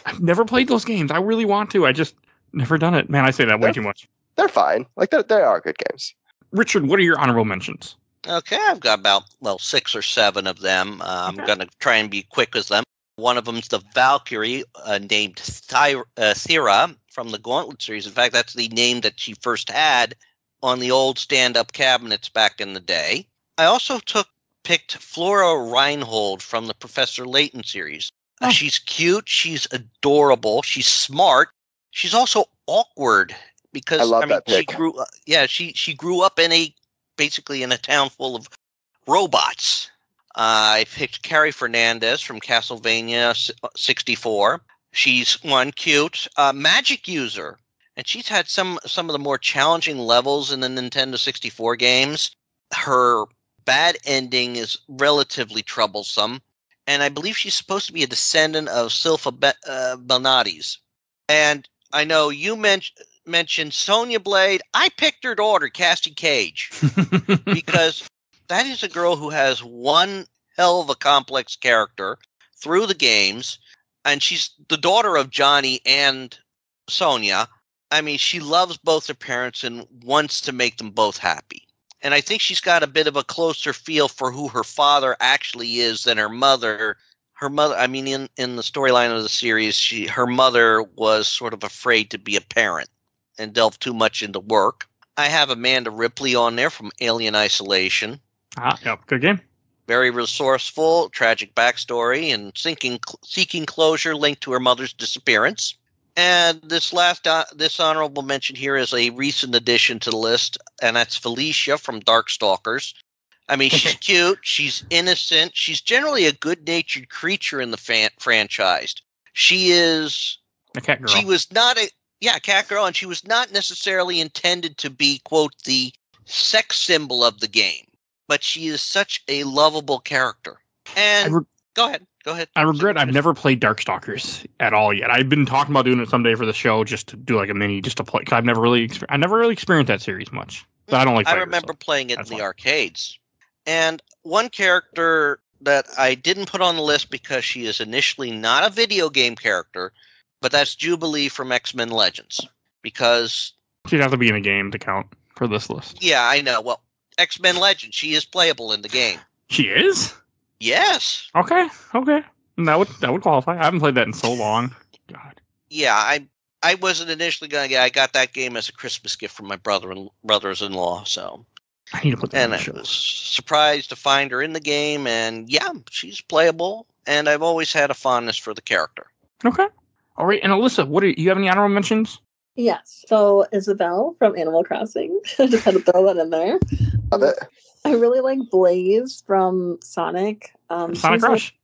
Speaker 2: I've never played those games. I really want to. I just never done it. Man, I say that way too much.
Speaker 6: They're fine. Like they are good games.
Speaker 2: Richard, what are your honorable mentions?
Speaker 5: Okay, I've got about 6 or 7 of them. I'm going to try and be quick with them. One of them is the Valkyrie named Thera from the Gauntlet series. In fact, that's the name that she first had on the old stand-up cabinets back in the day. I also picked Flora Reinhold from the Professor Layton series. She's cute. She's adorable. She's smart. She's also awkward because
Speaker 6: I love that pick.
Speaker 5: She grew up basically in a town full of robots. I picked Carrie Fernandez from Castlevania 64. She's cute, magic user, and she's had some of the more challenging levels in the Nintendo 64 games. Her bad ending is relatively troublesome, and I believe she's supposed to be a descendant of Silpha Belnades. And I know you mentioned Sonya Blade. I picked her daughter, Cassie Cage, because that is a girl who has one hell of a complex character through the games, and she's the daughter of Johnny and Sonya. I mean, she loves both her parents and wants to make them both happy. And I think she's got a bit of a closer feel for who her father actually is than her mother. Her mother, I mean, in the storyline of the series, her mother was sort of afraid to be a parent and delve too much into work. I have Amanda Ripley on there from Alien Isolation.
Speaker 2: Yep, good game.
Speaker 5: Very resourceful, tragic backstory, and seeking closure linked to her mother's disappearance. And this honorable mention here is a recent addition to the list, and that's Felicia from Darkstalkers. I mean, she's cute, she's innocent, she's generally a good-natured creature in the franchise. She is
Speaker 2: a cat girl.
Speaker 5: She was not cat girl, and she was not necessarily intended to be, quote, the sex symbol of the game, but she is such a lovable character. And go ahead.
Speaker 2: I regret I've never played Darkstalkers at all yet. I've been talking about doing it someday for the show, just to do like a mini, just to play. Cause I never really experienced that series much. But I don't like.
Speaker 5: I remember playing it in the arcades. And one character that I didn't put on the list because she is initially not a video game character, but that's Jubilee from X-Men Legends. Because
Speaker 2: she'd have to be in a game to count for this list.
Speaker 5: Yeah, I know. Well, X-Men Legends, she is playable in the game.
Speaker 2: She is?
Speaker 5: Yes.
Speaker 2: Okay. That would qualify. I haven't played that in so long. God.
Speaker 5: Yeah, I wasn't initially going to get. I got that game as a Christmas gift from my brothers-in-law. So
Speaker 2: I need to put that.
Speaker 5: And I was surprised to find her in the game, and yeah, she's playable. And I've always had a fondness for the character.
Speaker 2: Okay. All right. And Alyssa, you have any honorable mentions?
Speaker 4: Yes. So Isabelle from Animal Crossing. I just had to throw that in there.
Speaker 6: Love it.
Speaker 4: I really like Blaze from Sonic.
Speaker 2: Sonic Rush.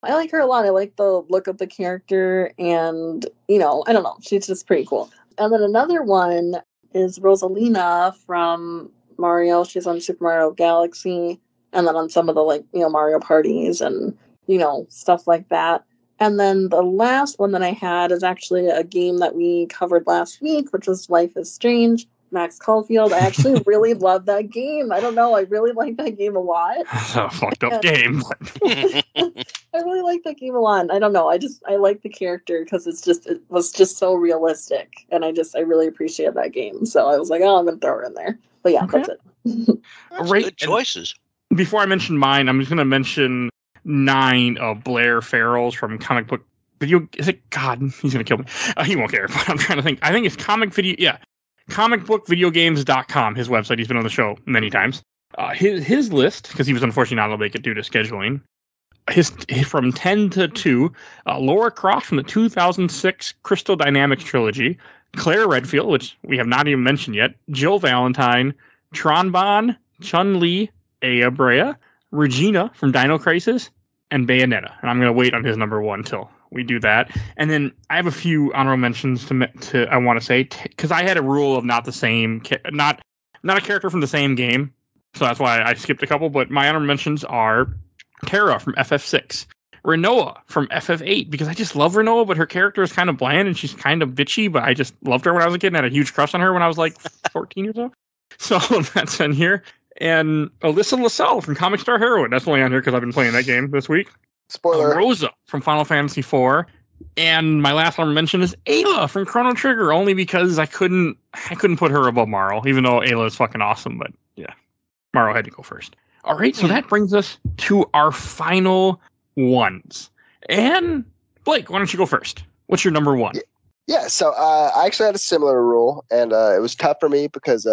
Speaker 4: I like her a lot. I like the look of the character, and I don't know, she's just pretty cool. And then another one is Rosalina from Mario. She's on Super Mario Galaxy, and then on some of the Mario parties and stuff like that. And then the last one that I had is actually a game that we covered last week, which was Life is Strange. Max Caulfield. I actually really love that game. I don't know. I really like that game a lot.
Speaker 2: It's a fucked up game.
Speaker 4: I really like that game a lot. I don't know. I like the character because it was just so realistic, and I really appreciate that game. So I was like, oh, I'm gonna throw her in there. But yeah,
Speaker 2: Okay.
Speaker 4: that's it.
Speaker 5: That's
Speaker 2: Right.
Speaker 5: good choices.
Speaker 2: Before I mention mine, I'm just going to mention 9 of Blair Farrell's from comic book video. Is it? God, he's going to kill me. He won't care, but I'm trying to think. I think it's comicbookvideogames.com, his website. He's been on the show many times. His list, because he was unfortunately not able to make it due to scheduling, his from 10 to 2, Laura Croft from the 2006 Crystal Dynamics trilogy, Claire Redfield, which we have not even mentioned yet, Jill Valentine, Tronbon, Chun-Li, Aya Brea, Regina from Dino Crisis, and Bayonetta. And I'm going to wait on his number 1 till we do that. And then I have a few honorable mentions to I want to say, because I had a rule of not the same, not a character from the same game. So that's why I skipped a couple. But my honorable mentions are Terra from FF6, Renoa from FF8, because I just love Renoa, but her character is kind of bland and she's kind of bitchy, but I just loved her when I was a kid and had a huge crush on her when I was like 14 years old. So that's in here. And Alyssa LaSalle from Comic Star Heroine. That's only on here because I've been playing that game this week.
Speaker 6: Spoiler.
Speaker 2: Rosa from Final Fantasy IV. And my last one mention is Ayla from Chrono Trigger, only because I couldn't put her above Marl, even though Ayla is fucking awesome. But yeah, Marl had to go first. All right, so that brings us to our final ones. And Blake, why don't you go first? What's your number 1?
Speaker 6: Yeah, so I actually had a similar rule, and it was tough for me because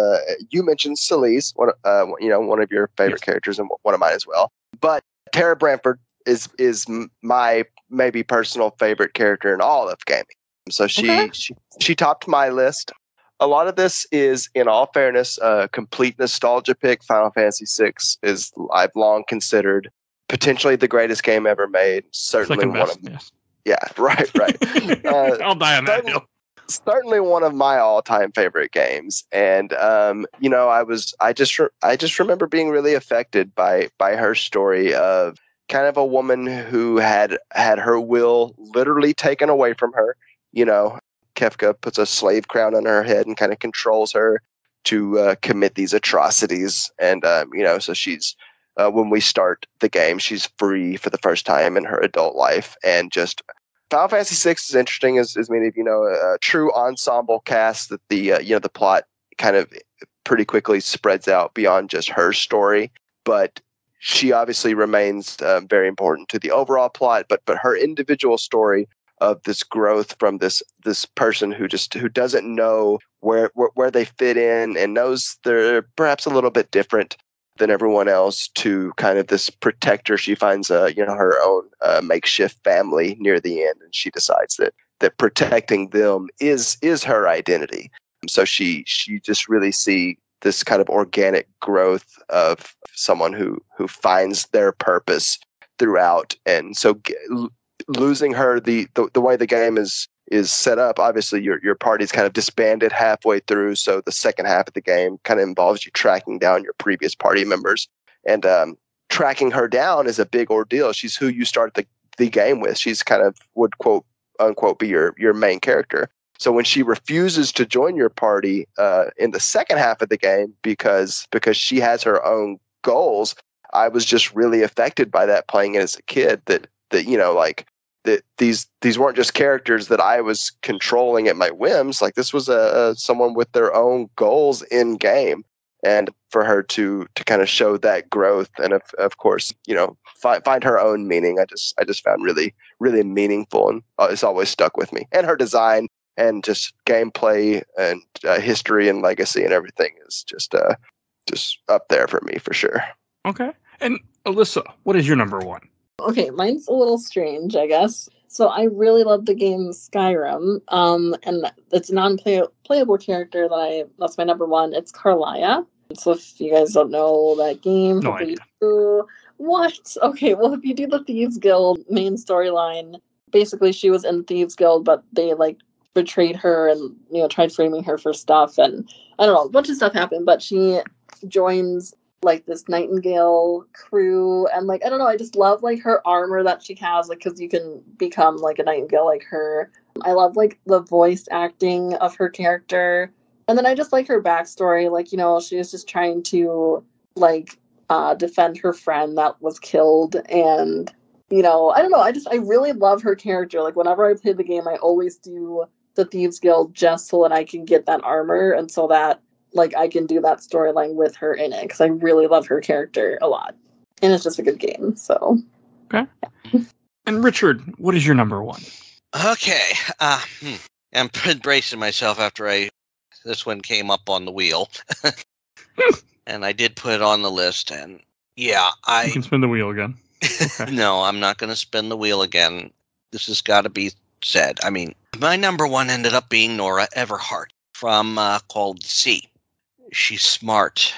Speaker 6: you mentioned Celise, one of your favorite characters, and one of mine as well. But Tara Branford is my maybe personal favorite character in all of gaming. So she topped my list. A lot of this is, in all fairness, a complete nostalgia pick. Final Fantasy VI is, I've long considered, potentially the greatest game ever made. Certainly one of them.
Speaker 2: Yes.
Speaker 6: Yeah, right.
Speaker 2: I'll die on that hill.
Speaker 6: Certainly one of my all-time favorite games, and I just remember being really affected by her story of kind of a woman who had her will literally taken away from her. You know, Kefka puts a slave crown on her head and kind of controls her to commit these atrocities, and so she's. When we start the game, she's free for the first time in her adult life, and just Final Fantasy VI is interesting, as many of you know, a true ensemble cast that the plot kind of pretty quickly spreads out beyond just her story, but she obviously remains very important to the overall plot. But her individual story of this growth from this person who doesn't know where they fit in and knows they're perhaps a little bit different than everyone else, to kind of this protector. She finds her own makeshift family near the end, and she decides that protecting them is her identity. So she just really see this kind of organic growth of someone who finds their purpose throughout. And so losing her, the way the game is set up, obviously your party's kind of disbanded halfway through, so the second half of the game kind of involves you tracking down your previous party members, and tracking her down is a big ordeal. She's who you start the game with. She's kind of would quote unquote be your main character. So when she refuses to join your party in the second half of the game because she has her own goals, I was just really affected by that playing it as a kid, that that these weren't just characters that I was controlling at my whims. Like, this was someone with their own goals in game, and for her to kind of show that growth and of course find her own meaning, I just found really, really meaningful, and it's always stuck with me. And her design and just gameplay and history and legacy and everything is just up there for me for sure.
Speaker 2: Okay. And Alyssa, what is your number 1?
Speaker 4: Okay, mine's a little strange, I guess. So I really love the game Skyrim, and it's a non-playable character that's my number 1. It's Carlia. So if you guys don't know that game,
Speaker 2: No idea.
Speaker 4: What? Okay, well, if you do the Thieves Guild main storyline, basically she was in Thieves Guild, but they betrayed her and tried framing her for stuff, and I don't know, a bunch of stuff happened, but she joins this Nightingale crew, and I don't know, I just love her armor that she has, because you can become a Nightingale like her. I love the voice acting of her character. And then I just like her backstory. Like, she was just trying to, like, defend her friend that was killed. And, I don't know. I really love her character. Like, whenever I play the game, I always do the Thieves Guild just so that I can get that armor and so that, like, I can do that storyline with her in it. Because I really love her character a lot. And it's just a good game, so.
Speaker 2: Okay. And Richard, what is your number one?
Speaker 5: Okay. I'm bracing myself after this one came up on the wheel. And I did put it on the list. And yeah,
Speaker 2: You can spin the wheel again. Okay.
Speaker 5: No, I'm not going to spin the wheel again. This has got to be said. I mean, my number one ended up being Nora Everhart from Called Sea. She's smart.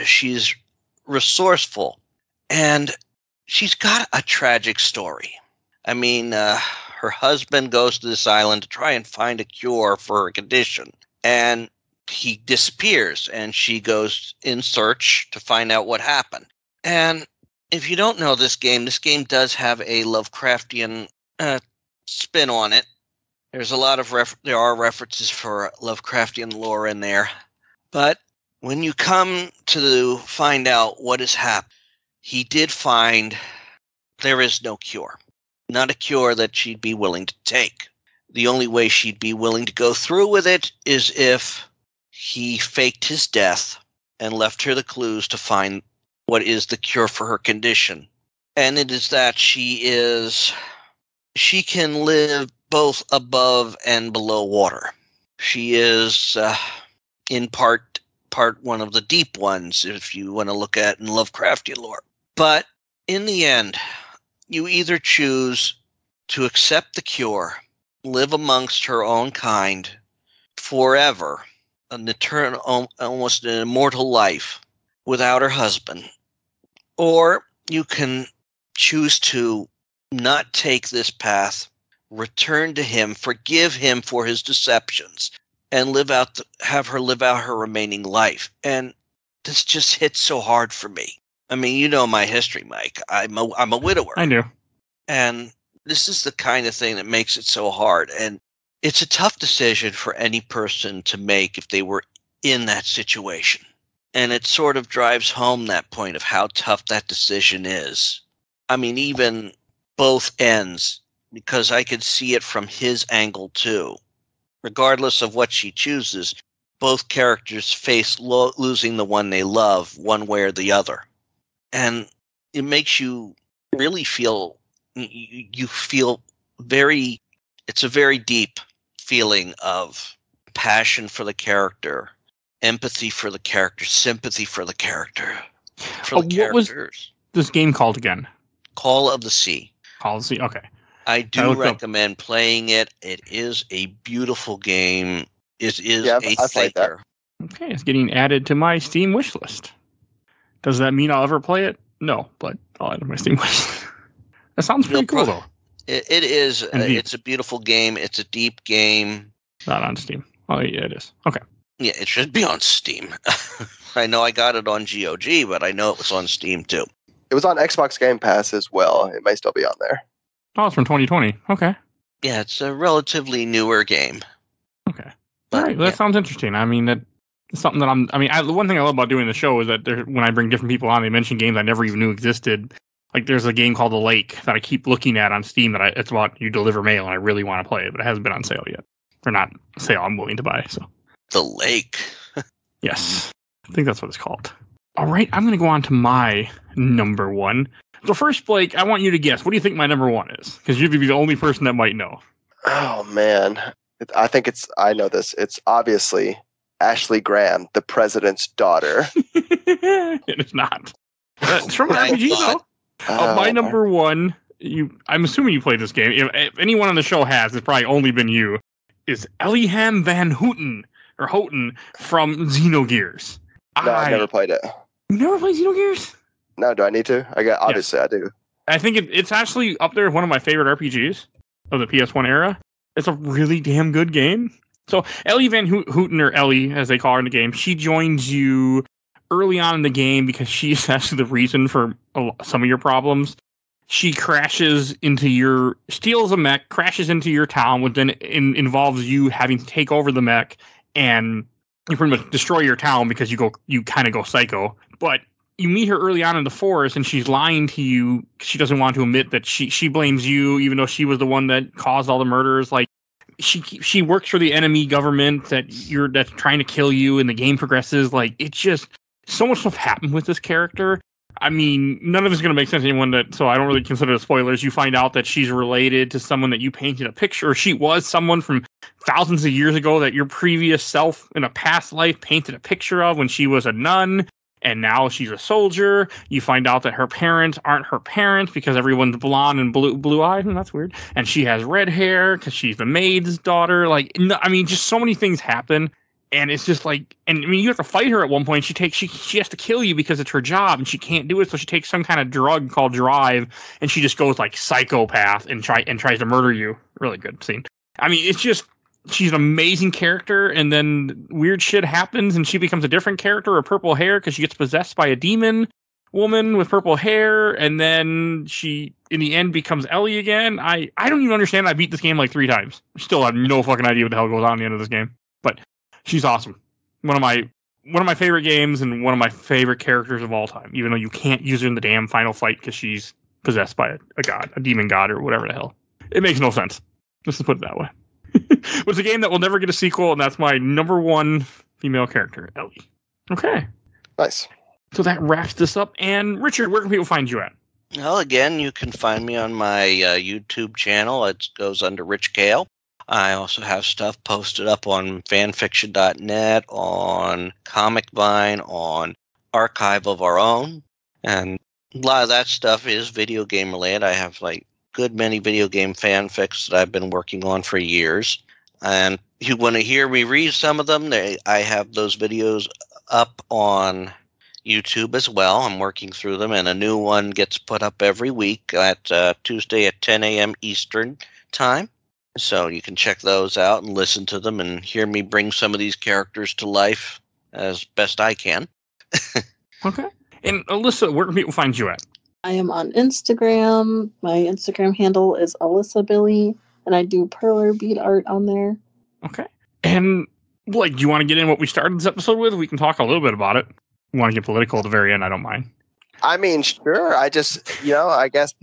Speaker 5: She's resourceful. And she's got a tragic story. I mean, her husband goes to this island to try and find a cure for her condition. And he disappears, and she goes in search to find out what happened. And if you don't know this game does have a Lovecraftian spin on it. There's a lot of there are references for Lovecraftian lore in there. But when you come to find out what has happened, he did find there is no cure. Not a cure that she'd be willing to take. The only way she'd be willing to go through with it is if he faked his death and left her the clues to find what is the cure for her condition. And it is that she can live both above and below water. She is in part one of the deep ones, if you want to look at in Lovecraftian lore. But in the end, you either choose to accept the cure, live amongst her own kind forever, an eternal, almost an immortal life without her husband, or you can choose to not take this path, return to him, forgive him for his deceptions, and have her live out her remaining life. And this just hits so hard for me. I mean, you know my history, Mike. I'm a widower.
Speaker 2: I do.
Speaker 5: And this is the kind of thing that makes it so hard. And it's a tough decision for any person to make if they were in that situation. And it sort of drives home that point of how tough that decision is. I mean, even both ends, because I could see it from his angle too. Regardless of what she chooses, both characters face losing the one they love one way or the other. And it makes you really feel, it's a very deep feeling of passion for the character, empathy for the character, sympathy for the character, for the characters.
Speaker 2: What was this game called again?
Speaker 5: Call of the Sea.
Speaker 2: Call of the Sea, okay.
Speaker 5: I do recommend playing it. It is a beautiful game. It is a thinker.
Speaker 2: Okay, it's getting added to my Steam wish list. Does that mean I'll ever play it? No, but I'll add it to my Steam wish list. That sounds pretty cool, though.
Speaker 5: It is. It's a beautiful game. It's a deep game.
Speaker 2: Not on Steam. Oh, yeah, it is. Okay.
Speaker 5: Yeah, it should be on Steam. I know I got it on GOG, but I know it was on Steam, too.
Speaker 6: It was on Xbox Game Pass as well. It may still be on there.
Speaker 2: Oh, it's from 2020. Okay.
Speaker 5: Yeah, it's a relatively newer game.
Speaker 2: Okay. All right. Well, that sounds interesting. I mean, that's something that the one thing I love about doing the show is that when I bring different people on, they mention games I never even knew existed. Like, there's a game called The Lake that I keep looking at on Steam that it's about you deliver mail, and I really want to play it, but it hasn't been on sale yet. Or not sale, I'm willing to buy. So.
Speaker 5: The Lake.
Speaker 2: Yes. I think that's what it's called. All right, I'm going to go on to my number one. So first, Blake, I want you to guess. What do you think my number one is? Because you'd be the only person that might know.
Speaker 6: Oh, man. I know this. It's obviously Ashley Graham, the president's daughter.
Speaker 2: It is not. It's from an RPG, though. My number one, I'm assuming you played this game. If anyone on the show has, it's probably only been you, is Eliam Van Houten from Xenogears.
Speaker 6: No, I've never played it.
Speaker 2: You never played Xenogears?
Speaker 6: No, do I need to? Obviously, I do.
Speaker 2: I think it's actually up there with one of my favorite RPGs of the PS1 era. It's a really damn good game. So Ellie Van Houten, or Ellie, as they call her in the game, she joins you early on in the game because she's actually the reason for some of your problems. She steals a mech, crashes into your town, which then involves you having to take over the mech and you pretty much destroy your town because you kind of go psycho. But you meet her early on in the forest, and she's lying to you. She doesn't want to admit that she blames you, even though she was the one that caused all the murders. Like she works for the enemy government that's trying to kill you, and the game progresses. Like, it's just so much stuff happened with this character. I mean, none of it's going to make sense to anyone, so I don't really consider it spoilers. You find out that she's related to someone that you painted a picture, or she was someone from thousands of years ago that your previous self in a past life painted a picture of when she was a nun, and now she's a soldier. You find out that her parents aren't her parents because everyone's blonde and blue-eyed, and that's weird. And she has red hair because she's the maid's daughter. Like, no, I mean, just so many things happen. And it's just like, and I mean, you have to fight her at one point. She has to kill you because it's her job, and she can't do it. So she takes some kind of drug called Drive, and she just goes like psychopath and tries to murder you. Really good scene. I mean, it's just, she's an amazing character, and then weird shit happens, and she becomes a different character with purple hair because she gets possessed by a demon woman with purple hair, and then she, in the end, becomes Ellie again. I don't even understand. I beat this game like 3 times. Still have no fucking idea what the hell goes on at the end of this game. But she's awesome. One of my favorite games and one of my favorite characters of all time, even though you can't use her in the damn final fight because she's possessed by a god, a demon god, or whatever the hell. It makes no sense. Let's just put it that way. But it's a game that will never get a sequel, and that's my number 1 female character, Ellie. Okay.
Speaker 6: Nice.
Speaker 2: So that wraps this up. And Richard, where can people find you at?
Speaker 5: Well, again, you can find me on my YouTube channel. It goes under Rich Kale. I also have stuff posted up on fanfiction.net, on Comic Vine, on Archive of Our Own. And a lot of that stuff is video game related. I have like good many video game fanfics that I've been working on for years. And you want to hear me read some of them, I have those videos up on YouTube as well. I'm working through them, and a new one gets put up every week at Tuesday at 10 a.m. Eastern time. So you can check those out and listen to them and hear me bring some of these characters to life as best I can.
Speaker 2: Okay. And Alyssa, where can people find you at?
Speaker 4: I am on Instagram. My Instagram handle is Alyssa Billy, and I do perler bead art on there.
Speaker 2: Okay. And, like, do you want to get in what we started this episode with? We can talk a little bit about it. You want to get political at the very end, I don't mind.
Speaker 6: I mean, sure. I just, I guess,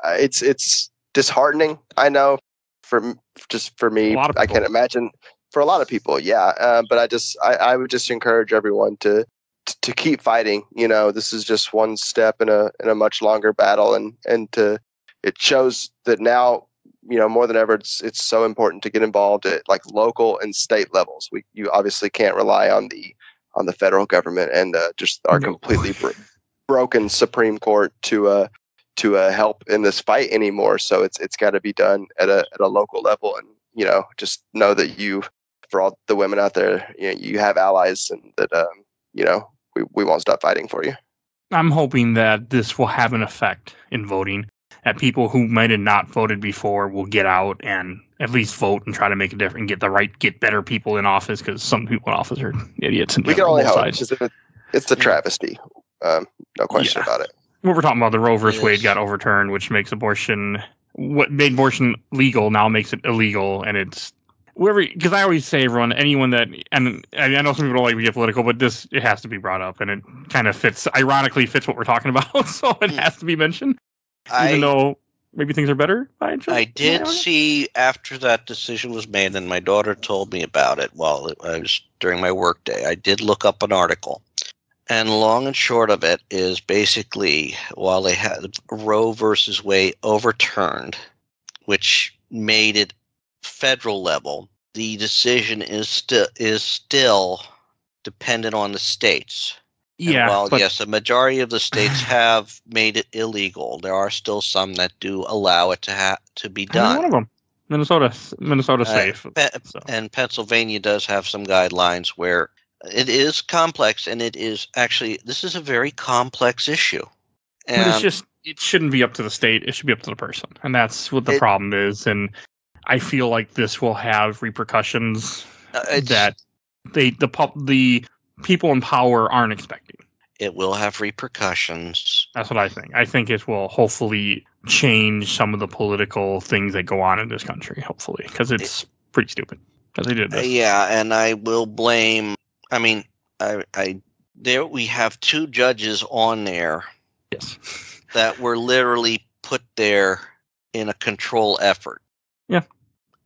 Speaker 6: it's disheartening. I know for me, I can imagine for a lot of people. Yeah. But I would just encourage everyone to keep fighting. This is just one step in a much longer battle, and it shows that now, more than ever, it's so important to get involved at like local and state levels. You obviously can't rely on the federal government and just our completely broken Supreme Court to help in this fight anymore. So it's got to be done at a local level, and just know that for all the women out there, you have allies, and that we won't stop fighting for you.
Speaker 2: I'm hoping that this will have an effect in voting. That people who might have not voted before will get out and at least vote and try to make a difference and get better people in office, because some people in office are idiots.
Speaker 6: We can only hope. It's a travesty. No question about it.
Speaker 2: What we're talking about, the Roe versus Wade got overturned, which makes what made abortion legal now makes it illegal. And it's whoever, because I always say, anyone that, and I know some people don't like to get political, but it has to be brought up, and it kind of ironically fits what we're talking about. So it has to be mentioned. Even though maybe things are better.
Speaker 5: I did see after that decision was made, and my daughter told me about it while I was during my work day. I did look up an article, and long and short of it is basically, while they had Roe versus Wade overturned, which made it federal level, the decision is still dependent on the states.
Speaker 2: Yeah.
Speaker 5: While yes, a majority of the states have made it illegal, there are still some that do allow it to be done.
Speaker 2: One of them, Minnesota's safe.
Speaker 5: And Pennsylvania does have some guidelines where it is complex, and this is a very complex issue. And
Speaker 2: but it shouldn't be up to the state. It should be up to the person, and that's what the problem is. And I feel like this will have repercussions that the people in power aren't expecting.
Speaker 5: It will have repercussions.
Speaker 2: That's what I think. I think it will hopefully change some of the political things that go on in this country, hopefully, because it's pretty stupid. Because they did this.
Speaker 5: Yeah, and I will blame. I mean, there we have 2 judges on there.
Speaker 2: Yes.
Speaker 5: That were literally put there in a control effort.
Speaker 2: Yeah.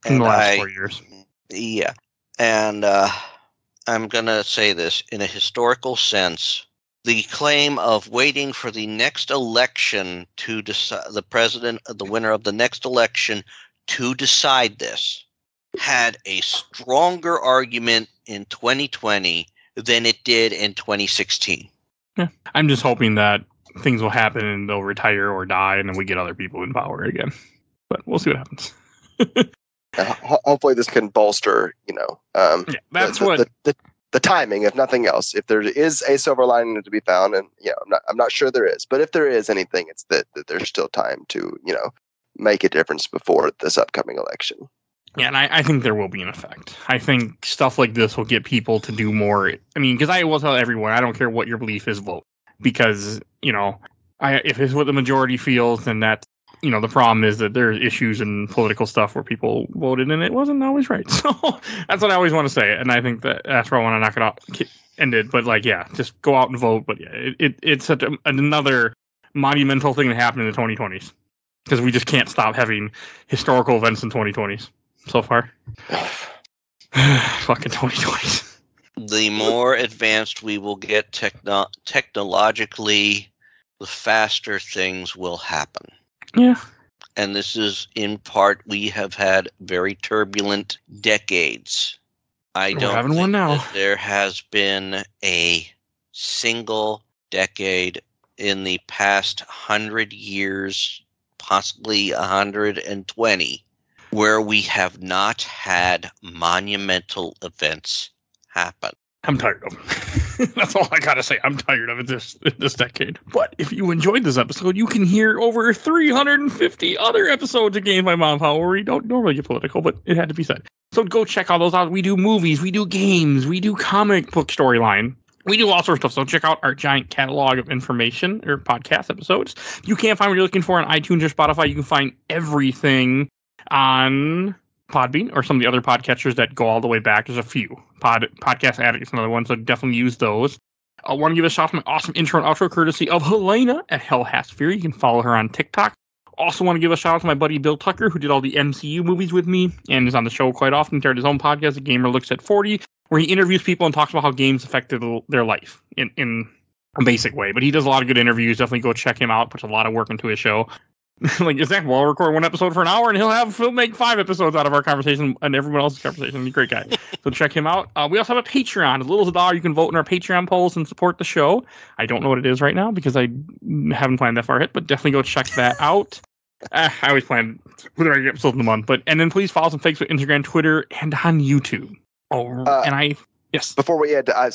Speaker 2: In the last 4 years.
Speaker 5: Yeah. And I'm going to say this in a historical sense. The claim of waiting for the next election to decide, the winner of the next election to decide this, had a stronger argument in 2020 than it did in 2016.
Speaker 2: Yeah. I'm just hoping that things will happen and they'll retire or die and then we get other people in power again. But we'll see what happens.
Speaker 6: Hopefully this can bolster,
Speaker 2: that's
Speaker 6: the timing, if nothing else. If there is a silver lining to be found, and I'm not sure there is, but if there is anything, it's that there's still time to, make a difference before this upcoming election.
Speaker 2: Yeah, and I think there will be an effect. I think stuff like this will get people to do more. I mean, because I will tell everyone, I don't care what your belief is, vote. Because, if it's what the majority feels, then that's, the problem is that there's issues in political stuff where people voted and it wasn't always right. So that's what I always want to say. And I think that's where I want to knock it out, ended. But just go out and vote. But it's such another monumental thing that happened in the 2020s. Because we just can't stop having historical events in 2020s so far. Fucking 2020s.
Speaker 5: The more advanced we will get technologically, the faster things will happen.
Speaker 2: Yeah.
Speaker 5: And this is in part, we have had very turbulent decades. I don't think that there has been a single decade in the past 100 years, possibly 120, where we have not had monumental events happen.
Speaker 2: I'm tired of them. That's all I gotta say. I'm tired of it this decade. But if you enjoyed this episode, you can hear over 350 other episodes of Games by Mom Power where we don't normally get political, but it had to be said. So go check all those out. We do movies, we do games, we do comic book storyline. We do all sorts of stuff. So check out our giant catalog of information or podcast episodes. You can't find what you're looking for on iTunes or Spotify. You can find everything on Podbean or some of the other podcatchers that go all the way back. There's a few. Podcast Addict is another one, so definitely use those. I want to give a shout out to my awesome intro and outro courtesy of Helena at Hell Has Fear. You can follow her on TikTok. Also want to give a shout out to my buddy Bill Tucker, who did all the MCU movies with me and is on the show quite often. Started his own podcast, The Gamer Looks at 40, where he interviews people and talks about how games affected their life in a basic way. But he does a lot of good interviews. Definitely go check him out. Puts a lot of work into his show. Like, exactly, we'll record one episode for an hour and he'll make 5 episodes out of our conversation and everyone else's conversation. He's a great guy. So check him out. We also have a Patreon. As little as $1, you can vote in our Patreon polls and support the show. I don't know what it is right now because I haven't planned that far ahead, but definitely go check that out. I always plan with our episodes in the month. And then please follow us on Facebook, Instagram, Twitter, and on YouTube. Yes.
Speaker 6: Before we end, I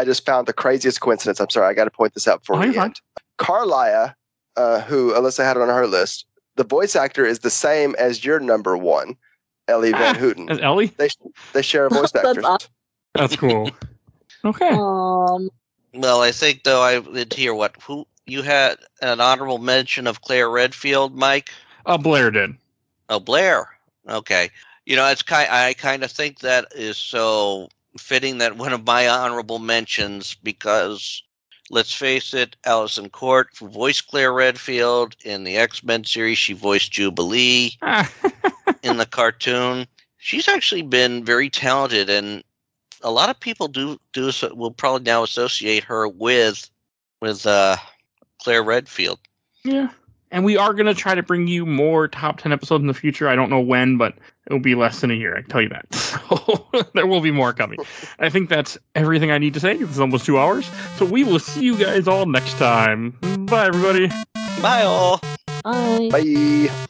Speaker 6: just found the craziest coincidence. I'm sorry, I got to point this out before we end. Carlia, who Alyssa had on her list, the voice actor is the same as your number one, Ellie Van Houten.
Speaker 2: As Ellie?
Speaker 6: They share a voice actor.
Speaker 2: That's cool. Okay.
Speaker 5: Well, I think though I did hear who you had an honorable mention of Claire Redfield, Mike.
Speaker 2: Blair did.
Speaker 5: Oh, Blair. Okay. I kind of think that is so fitting that one of my honorable mentions, because let's face it, Allison Court voiced Claire Redfield in the X-Men series. She voiced Jubilee in the cartoon. She's actually been very talented, and a lot of people will probably now associate her with Claire Redfield.
Speaker 2: Yeah. And we are going to try to bring you more top 10 episodes in the future. I don't know when, but it will be less than a year. I can tell you that. So there will be more coming. I think that's everything I need to say. It's almost 2 hours. So we will see you guys all next time. Bye, everybody.
Speaker 5: Bye, all.
Speaker 4: Bye.
Speaker 6: Bye.